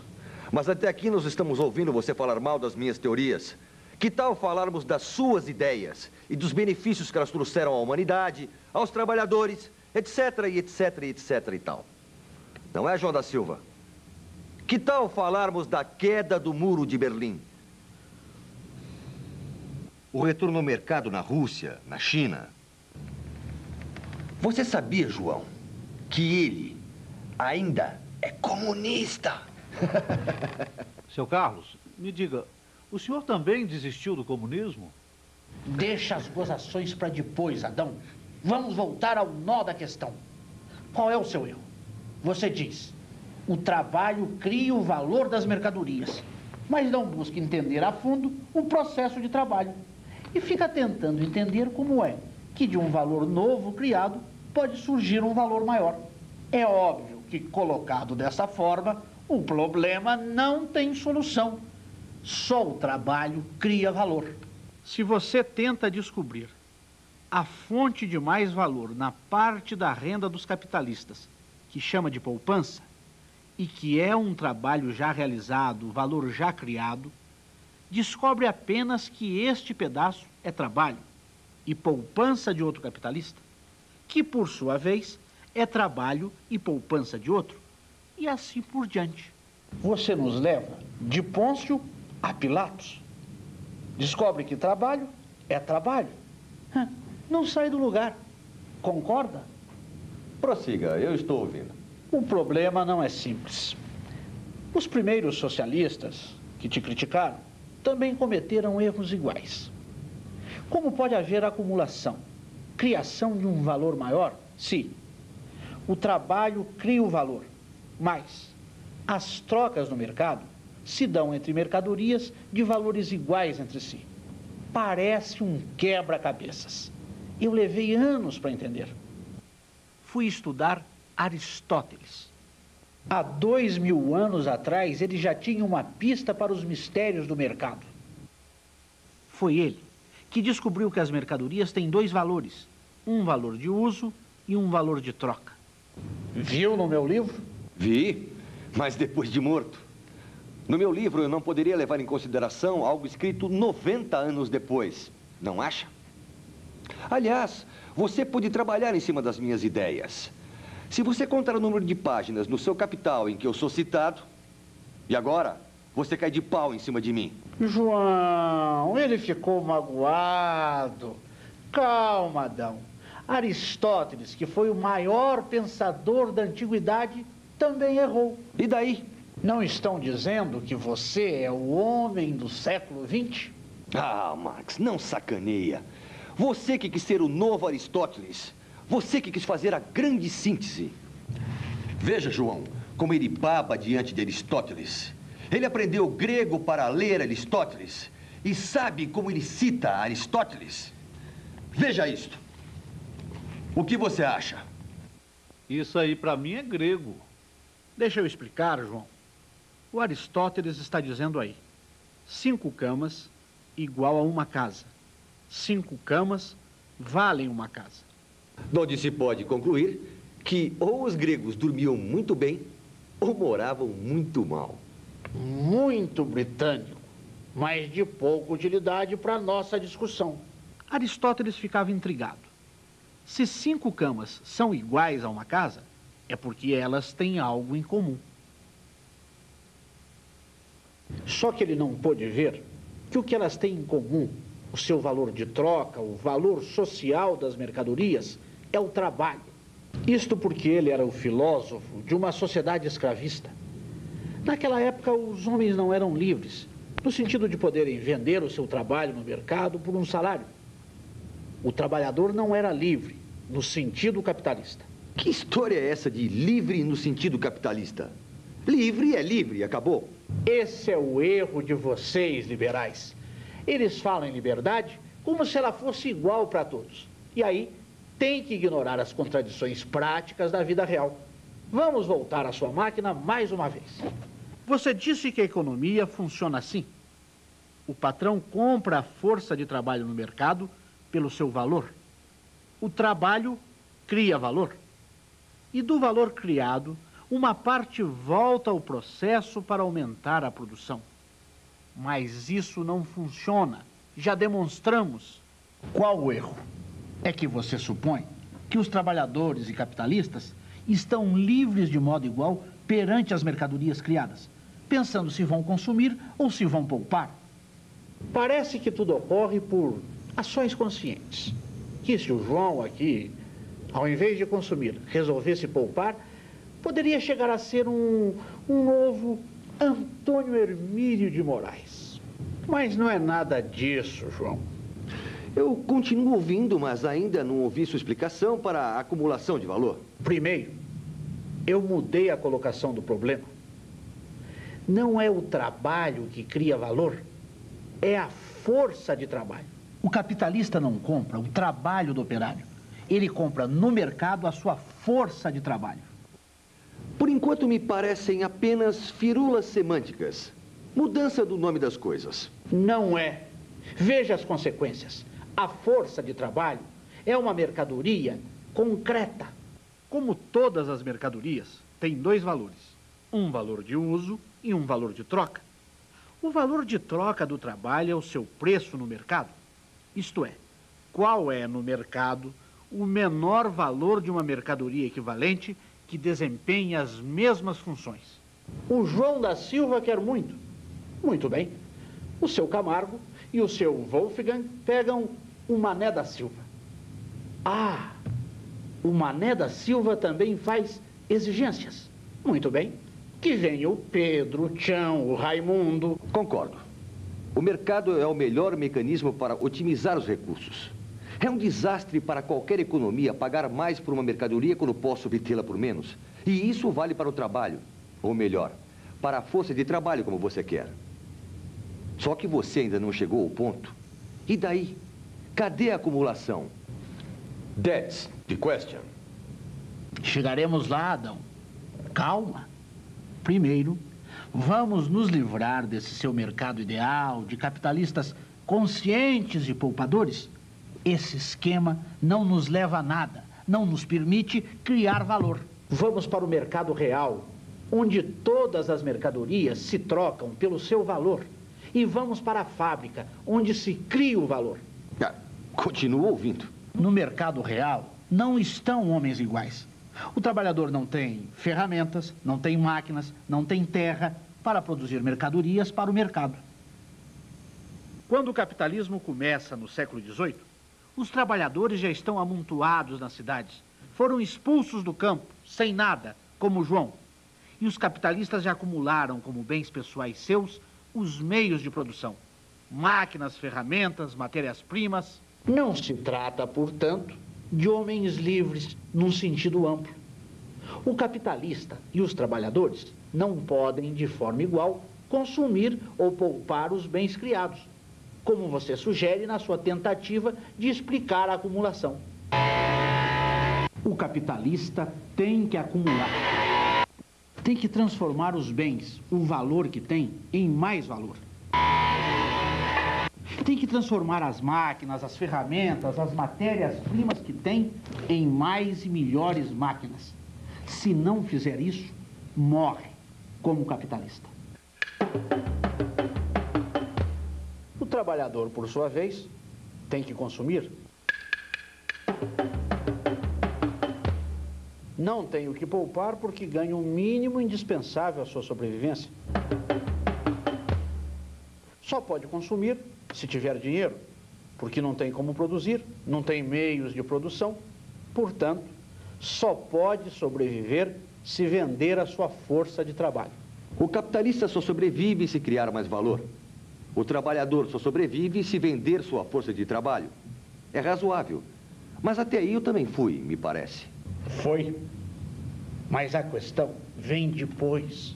Mas até aqui nós estamos ouvindo você falar mal das minhas teorias. Que tal falarmos das suas ideias e dos benefícios que elas trouxeram à humanidade, aos trabalhadores, etc, e etc, e etc e tal? Não é, João da Silva? Que tal falarmos da queda do Muro de Berlim? O retorno ao mercado na Rússia, na China. Você sabia, João, que ele ainda é comunista? Seu Carlos, me diga, o senhor também desistiu do comunismo? Deixa as gozações para depois, Adão. Vamos voltar ao nó da questão. Qual é o seu erro? Você diz, o trabalho cria o valor das mercadorias, mas não busca entender a fundo o processo de trabalho. E fica tentando entender como é que de um valor novo criado pode surgir um valor maior. É óbvio que, colocado dessa forma, o problema não tem solução. Só o trabalho cria valor. Se você tenta descobrir a fonte de mais valor na parte da renda dos capitalistas, que chama de poupança, e que é um trabalho já realizado, valor já criado, descobre apenas que este pedaço é trabalho e poupança de outro capitalista, que, por sua vez, é trabalho e poupança de outro, e assim por diante. Você nos leva de Pôncio a Pilatos. Descobre que trabalho é trabalho. Não sai do lugar. Concorda? Prossiga, eu estou ouvindo. O problema não é simples. Os primeiros socialistas que te criticaram também cometeram erros iguais. Como pode haver acumulação, criação de um valor maior? Sim, o trabalho cria o valor, mas as trocas no mercado se dão entre mercadorias de valores iguais entre si. Parece um quebra-cabeças. Eu levei anos para entender. Fui estudar Aristóteles. Há 2000 anos atrás, ele já tinha uma pista para os mistérios do mercado. Foi ele que descobriu que as mercadorias têm dois valores, um valor de uso e um valor de troca. Viu no meu livro? Vi, mas depois de morto. No meu livro, eu não poderia levar em consideração algo escrito 90 anos depois, não acha? Aliás, você pode trabalhar em cima das minhas ideias. Se você contar o número de páginas no seu Capital em que eu sou citado, e agora você cai de pau em cima de mim. João, ele ficou magoado. Calma, Adão. Aristóteles, que foi o maior pensador da antiguidade, também errou. E daí? Não estão dizendo que você é o homem do século XX? Ah, Max, não sacaneia. Você que quis ser o novo Aristóteles. Você que quis fazer a grande síntese. Veja, João, como ele baba diante de Aristóteles. Ele aprendeu grego para ler Aristóteles. E sabe como ele cita Aristóteles? Veja isto. O que você acha? Isso aí para mim é grego. Deixa eu explicar, João. O Aristóteles está dizendo aí, 5 camas igual a uma casa. 5 camas valem uma casa. Donde se pode concluir que ou os gregos dormiam muito bem ou moravam muito mal. Muito britânico, mas de pouca utilidade para a nossa discussão. Aristóteles ficava intrigado. Se 5 camas são iguais a uma casa, é porque elas têm algo em comum. Só que ele não pôde ver que o que elas têm em comum, o seu valor de troca, o valor social das mercadorias, é o trabalho. Isto porque ele era o filósofo de uma sociedade escravista. Naquela época, os homens não eram livres, no sentido de poderem vender o seu trabalho no mercado por um salário. O trabalhador não era livre, no sentido capitalista. Que história é essa de livre no sentido capitalista? Livre é livre, acabou. Esse é o erro de vocês, liberais. Eles falam em liberdade como se ela fosse igual para todos. E aí, tem que ignorar as contradições práticas da vida real. Vamos voltar à sua máquina mais uma vez. Você disse que a economia funciona assim. O patrão compra a força de trabalho no mercado pelo seu valor. O trabalho cria valor. E do valor criado, uma parte volta ao processo para aumentar a produção. Mas isso não funciona já demonstramos. Qual o erro? É que você supõe que os trabalhadores e capitalistas estão livres de modo igual perante as mercadorias criadas, pensando se vão consumir ou se vão poupar. Parece que tudo ocorre por ações conscientes. Que se o João aqui, ao invés de consumir, resolvesse poupar, poderia chegar a ser um novo Antônio Hermílio de Moraes. Mas não é nada disso, João. Eu continuo ouvindo, mas ainda não ouvi sua explicação para a acumulação de valor. Primeiro, eu mudei a colocação do problema. Não é o trabalho que cria valor, é a força de trabalho. O capitalista não compra o trabalho do operário. Ele compra no mercado a sua força de trabalho. Por enquanto me parecem apenas firulas semânticas. Mudança do nome das coisas. Não é. Veja as consequências. A força de trabalho é uma mercadoria concreta. Como todas as mercadorias, tem dois valores. Um valor de uso e um valor de troca. O valor de troca do trabalho é o seu preço no mercado. Isto é, qual é no mercado o menor valor de uma mercadoria equivalente que desempenhe as mesmas funções. O João da Silva quer muito. Muito bem. O seu Camargo e o seu Wolfgang pegam o Mané da Silva. Ah, o Mané da Silva também faz exigências. Muito bem. Que venha o Pedro, o Tchão, o Raimundo. Concordo. O mercado é o melhor mecanismo para otimizar os recursos. É um desastre para qualquer economia pagar mais por uma mercadoria quando posso obtê-la por menos. E isso vale para o trabalho. Ou melhor, para a força de trabalho, como você quer. Só que você ainda não chegou ao ponto. E daí? Cadê a acumulação? That's the question. Chegaremos lá, Adão. Calma. Primeiro, vamos nos livrar desse seu mercado ideal de capitalistas conscientes e poupadores. Esse esquema não nos leva a nada, não nos permite criar valor. Vamos para o mercado real, onde todas as mercadorias se trocam pelo seu valor. E vamos para a fábrica, onde se cria o valor. Continuo ouvindo. No mercado real, não estão homens iguais. O trabalhador não tem ferramentas, não tem máquinas, não tem terra para produzir mercadorias para o mercado. Quando o capitalismo começa no século XVIII, os trabalhadores já estão amontoados nas cidades. Foram expulsos do campo, sem nada, como João. E os capitalistas já acumularam como bens pessoais seus os meios de produção. Máquinas, ferramentas, matérias-primas. Não se trata, portanto, de homens livres num sentido amplo. O capitalista e os trabalhadores não podem, de forma igual, consumir ou poupar os bens criados, como você sugere na sua tentativa de explicar a acumulação. O capitalista tem que acumular. Tem que transformar os bens, o valor que tem, em mais valor. Tem que transformar as máquinas, as ferramentas, as matérias-primas que tem em mais e melhores máquinas. Se não fizer isso, morre como capitalista. O trabalhador, por sua vez, tem que consumir. Não tem o que poupar porque ganha o mínimo indispensável à sua sobrevivência. Só pode consumir se tiver dinheiro, porque não tem como produzir, não tem meios de produção, portanto, só pode sobreviver se vender a sua força de trabalho. O capitalista só sobrevive se criar mais valor. O trabalhador só sobrevive se vender sua força de trabalho. É razoável. Mas até aí eu também fui, me parece. Foi. Mas a questão vem depois.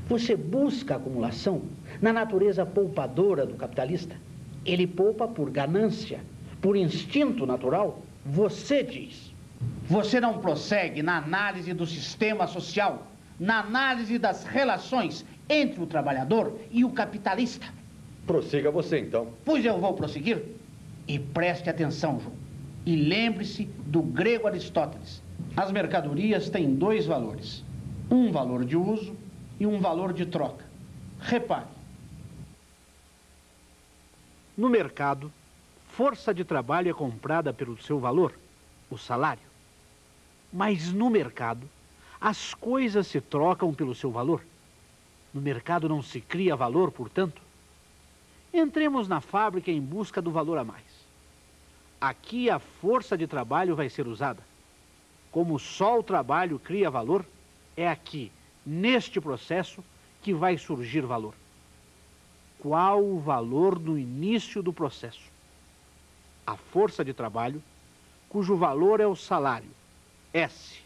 Você busca a acumulação na natureza poupadora do capitalista. Ele poupa por ganância, por instinto natural. Você diz. Você não prossegue na análise do sistema social, na análise das relações entre o trabalhador e o capitalista. Prossiga você, então. Pois eu vou prosseguir. E preste atenção, João. E lembre-se do grego Aristóteles. As mercadorias têm dois valores. Um valor de uso e um valor de troca. Repare. No mercado, força de trabalho é comprada pelo seu valor, o salário. Mas no mercado, as coisas se trocam pelo seu valor. No mercado não se cria valor, portanto. Entremos na fábrica em busca do valor a mais. Aqui a força de trabalho vai ser usada. Como só o trabalho cria valor, é aqui, neste processo, que vai surgir valor. Qual o valor no início do processo? A força de trabalho, cujo valor é o salário, S.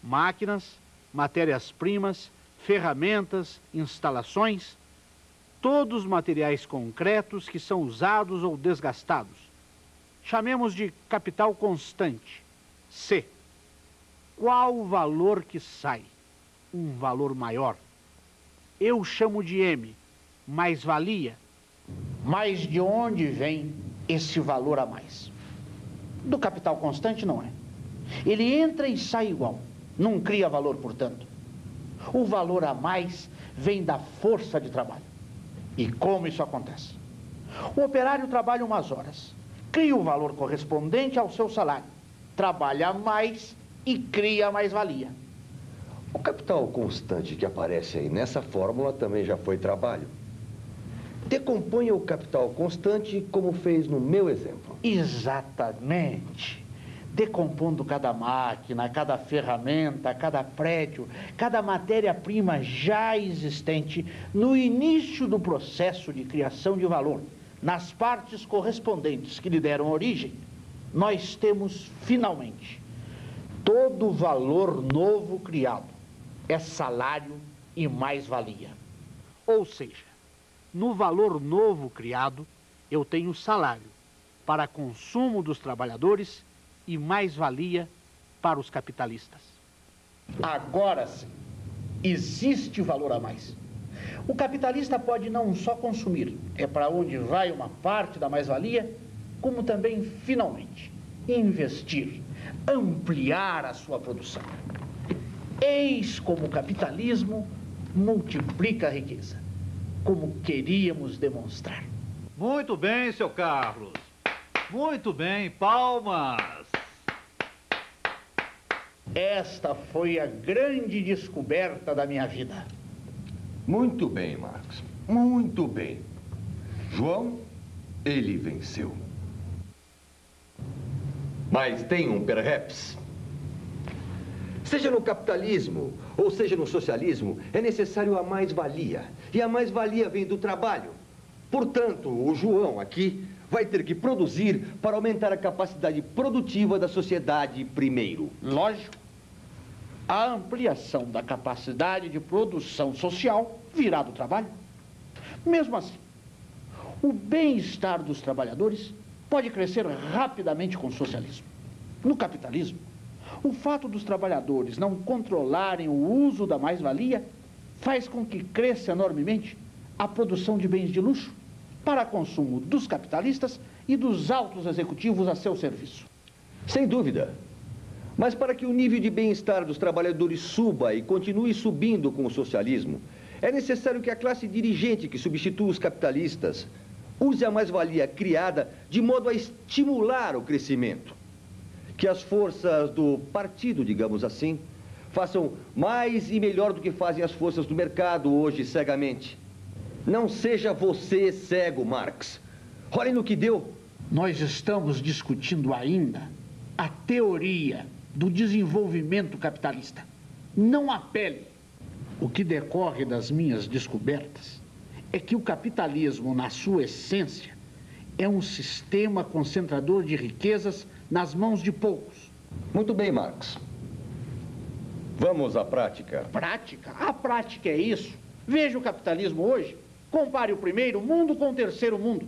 Máquinas, matérias-primas, ferramentas, instalações, todos os materiais concretos que são usados ou desgastados. Chamemos de capital constante, C. Qual o valor que sai? Um valor maior. Eu chamo de M, mais-valia. Mas de onde vem esse valor a mais? Do capital constante não é. Ele entra e sai igual, não cria valor, portanto. O valor a mais vem da força de trabalho. E como isso acontece? O operário trabalha umas horas, cria o valor correspondente ao seu salário, trabalha mais e cria mais-valia. O capital constante que aparece aí nessa fórmula também já foi trabalho. Decomponha o capital constante como fez no meu exemplo. Exatamente. Decompondo cada máquina, cada ferramenta, cada prédio, cada matéria-prima já existente no início do processo de criação de valor, nas partes correspondentes que lhe deram origem, nós temos, finalmente, todo valor novo criado. É salário e mais-valia. Ou seja, no valor novo criado, eu tenho salário para consumo dos trabalhadores e mais-valia para os capitalistas. Agora sim, existe valor a mais. O capitalista pode não só consumir, é para onde vai uma parte da mais-valia, como também, finalmente, investir, ampliar a sua produção. Eis como o capitalismo multiplica a riqueza, como queríamos demonstrar. Muito bem, seu Carlos. Muito bem, palmas. Esta foi a grande descoberta da minha vida. Muito bem, Marcos. Muito bem. João, ele venceu. Mas tem um perhaps. Seja no capitalismo ou seja no socialismo, é necessário a mais-valia. E a mais-valia vem do trabalho. Portanto, o João aqui vai ter que produzir para aumentar a capacidade produtiva da sociedade primeiro. Lógico. A ampliação da capacidade de produção social virá do trabalho. Mesmo assim, o bem-estar dos trabalhadores pode crescer rapidamente com o socialismo. No capitalismo, o fato dos trabalhadores não controlarem o uso da mais-valia faz com que cresça enormemente a produção de bens de luxo para consumo dos capitalistas e dos altos executivos a seu serviço. Sem dúvida. Mas para que o nível de bem-estar dos trabalhadores suba e continue subindo com o socialismo, é necessário que a classe dirigente que substitua os capitalistas use a mais-valia criada de modo a estimular o crescimento. Que as forças do partido, digamos assim, façam mais e melhor do que fazem as forças do mercado hoje cegamente. Não seja você cego, Marx. Olhem no que deu. Nós estamos discutindo ainda a teoria do desenvolvimento capitalista. Não apele. O que decorre das minhas descobertas é que o capitalismo, na sua essência, é um sistema concentrador de riquezas nas mãos de poucos. Muito bem, Marx. Vamos à prática. Prática? A prática é isso. Veja o capitalismo hoje. Compare o primeiro mundo com o terceiro mundo.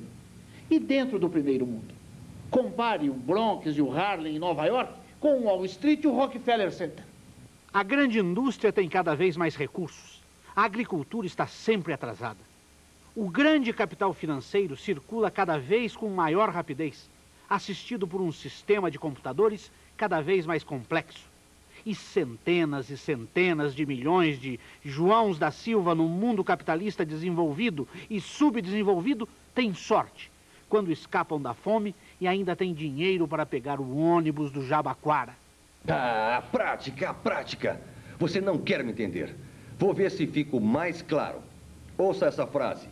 E dentro do primeiro mundo, compare o Bronx e o Harlem em Nova York com o Wall Street e o Rockefeller Center. A grande indústria tem cada vez mais recursos. A agricultura está sempre atrasada. O grande capital financeiro circula cada vez com maior rapidez, assistido por um sistema de computadores cada vez mais complexo. E centenas de milhões de Joãos da Silva no mundo capitalista desenvolvido e subdesenvolvido têm sorte quando escapam da fome e ainda têm dinheiro para pegar o ônibus do Jabaquara. Ah, prática, prática. Você não quer me entender. Vou ver se fico mais claro. Ouça essa frase.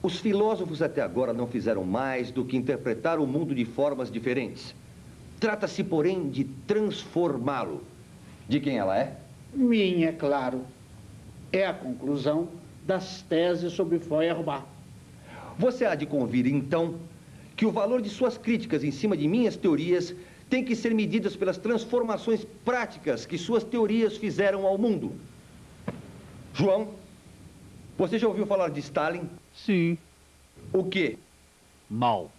Os filósofos até agora não fizeram mais do que interpretar o mundo de formas diferentes. Trata-se, porém, de transformá-lo. De quem ela é? Minha, é claro. É a conclusão das teses sobre Feuerbach. Você há de convir, então, que o valor de suas críticas em cima de minhas teorias tem que ser medidas pelas transformações práticas que suas teorias fizeram ao mundo. João, você já ouviu falar de Stalin? Sim. O quê? Mal.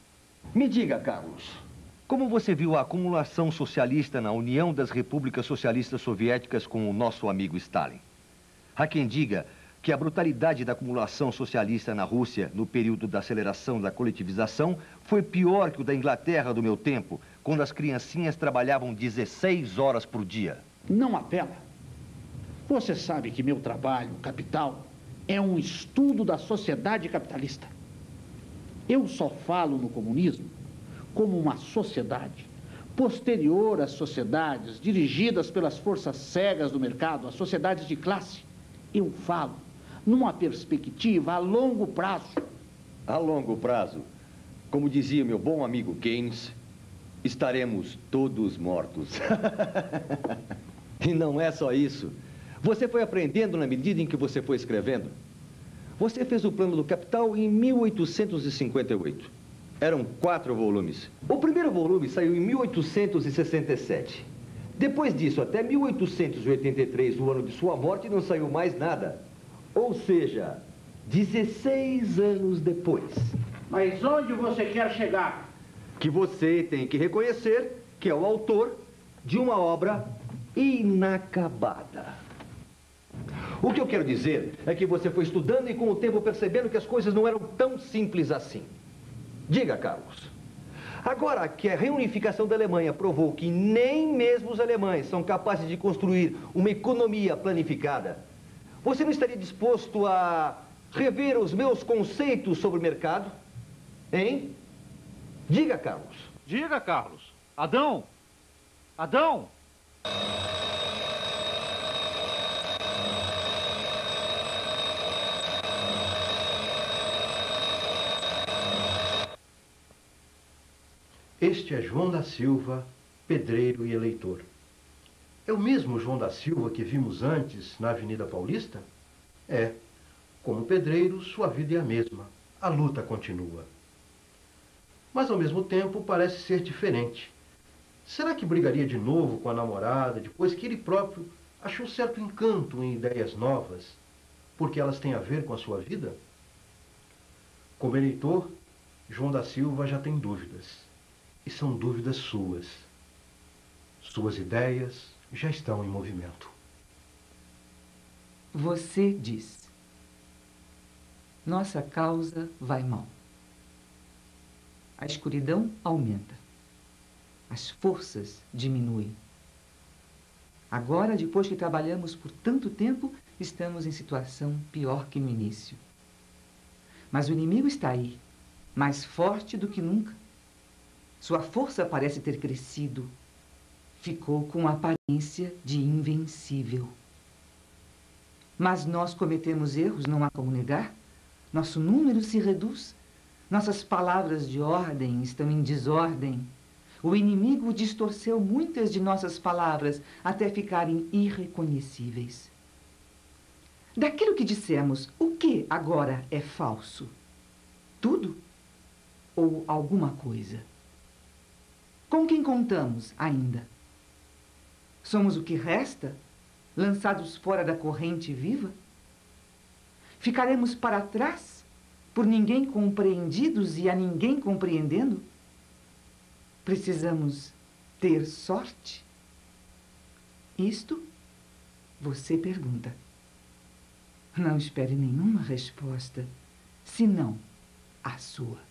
Me diga, Carlos, como você viu a acumulação socialista na União das Repúblicas Socialistas Soviéticas com o nosso amigo Stalin? Há quem diga que a brutalidade da acumulação socialista na Rússia no período da aceleração da coletivização foi pior que o da Inglaterra do meu tempo, quando as criancinhas trabalhavam 16 horas por dia. Não apela. Você sabe que meu trabalho, Capital, é um estudo da sociedade capitalista. Eu só falo no comunismo como uma sociedade posterior às sociedades dirigidas pelas forças cegas do mercado, as sociedades de classe. Eu falo numa perspectiva a longo prazo. A longo prazo, como dizia meu bom amigo Keynes, estaremos todos mortos. E não é só isso. Você foi aprendendo na medida em que você foi escrevendo. Você fez o plano do Capital em 1858. Eram 4 volumes. O primeiro volume saiu em 1867. Depois disso, até 1883, o ano de sua morte, não saiu mais nada. Ou seja, 16 anos depois. Mas onde você quer chegar? Que você tem que reconhecer que é o autor de uma obra inacabada. O que eu quero dizer é que você foi estudando e com o tempo percebendo que as coisas não eram tão simples assim. Diga, Carlos, agora que a reunificação da Alemanha provou que nem mesmo os alemães são capazes de construir uma economia planificada, você não estaria disposto a rever os meus conceitos sobre o mercado? Hein? Diga, Carlos. Diga, Carlos. Adão! Adão! Este é João da Silva, pedreiro e eleitor. É o mesmo João da Silva que vimos antes na Avenida Paulista? É. Como pedreiro, sua vida é a mesma. A luta continua. Mas, ao mesmo tempo, parece ser diferente. Será que brigaria de novo com a namorada, depois que ele próprio achou certo encanto em ideias novas, porque elas têm a ver com a sua vida? Como eleitor, João da Silva já tem dúvidas. E são dúvidas suas. Suas ideias já estão em movimento. Você diz: nossa causa vai mal. A escuridão aumenta. As forças diminuem. Agora, depois que trabalhamos por tanto tempo, estamos em situação pior que no início. Mas o inimigo está aí, mais forte do que nunca. Sua força parece ter crescido. Ficou com a aparência de invencível. Mas nós cometemos erros, não há como negar. Nosso número se reduz. Nossas palavras de ordem estão em desordem. O inimigo distorceu muitas de nossas palavras até ficarem irreconhecíveis. Daquilo que dissemos, o que agora é falso? Tudo? Ou alguma coisa? Com quem contamos ainda? Somos o que resta, lançados fora da corrente viva? Ficaremos para trás, por ninguém compreendidos e a ninguém compreendendo? Precisamos ter sorte? Isto você pergunta. Não espere nenhuma resposta, senão a sua.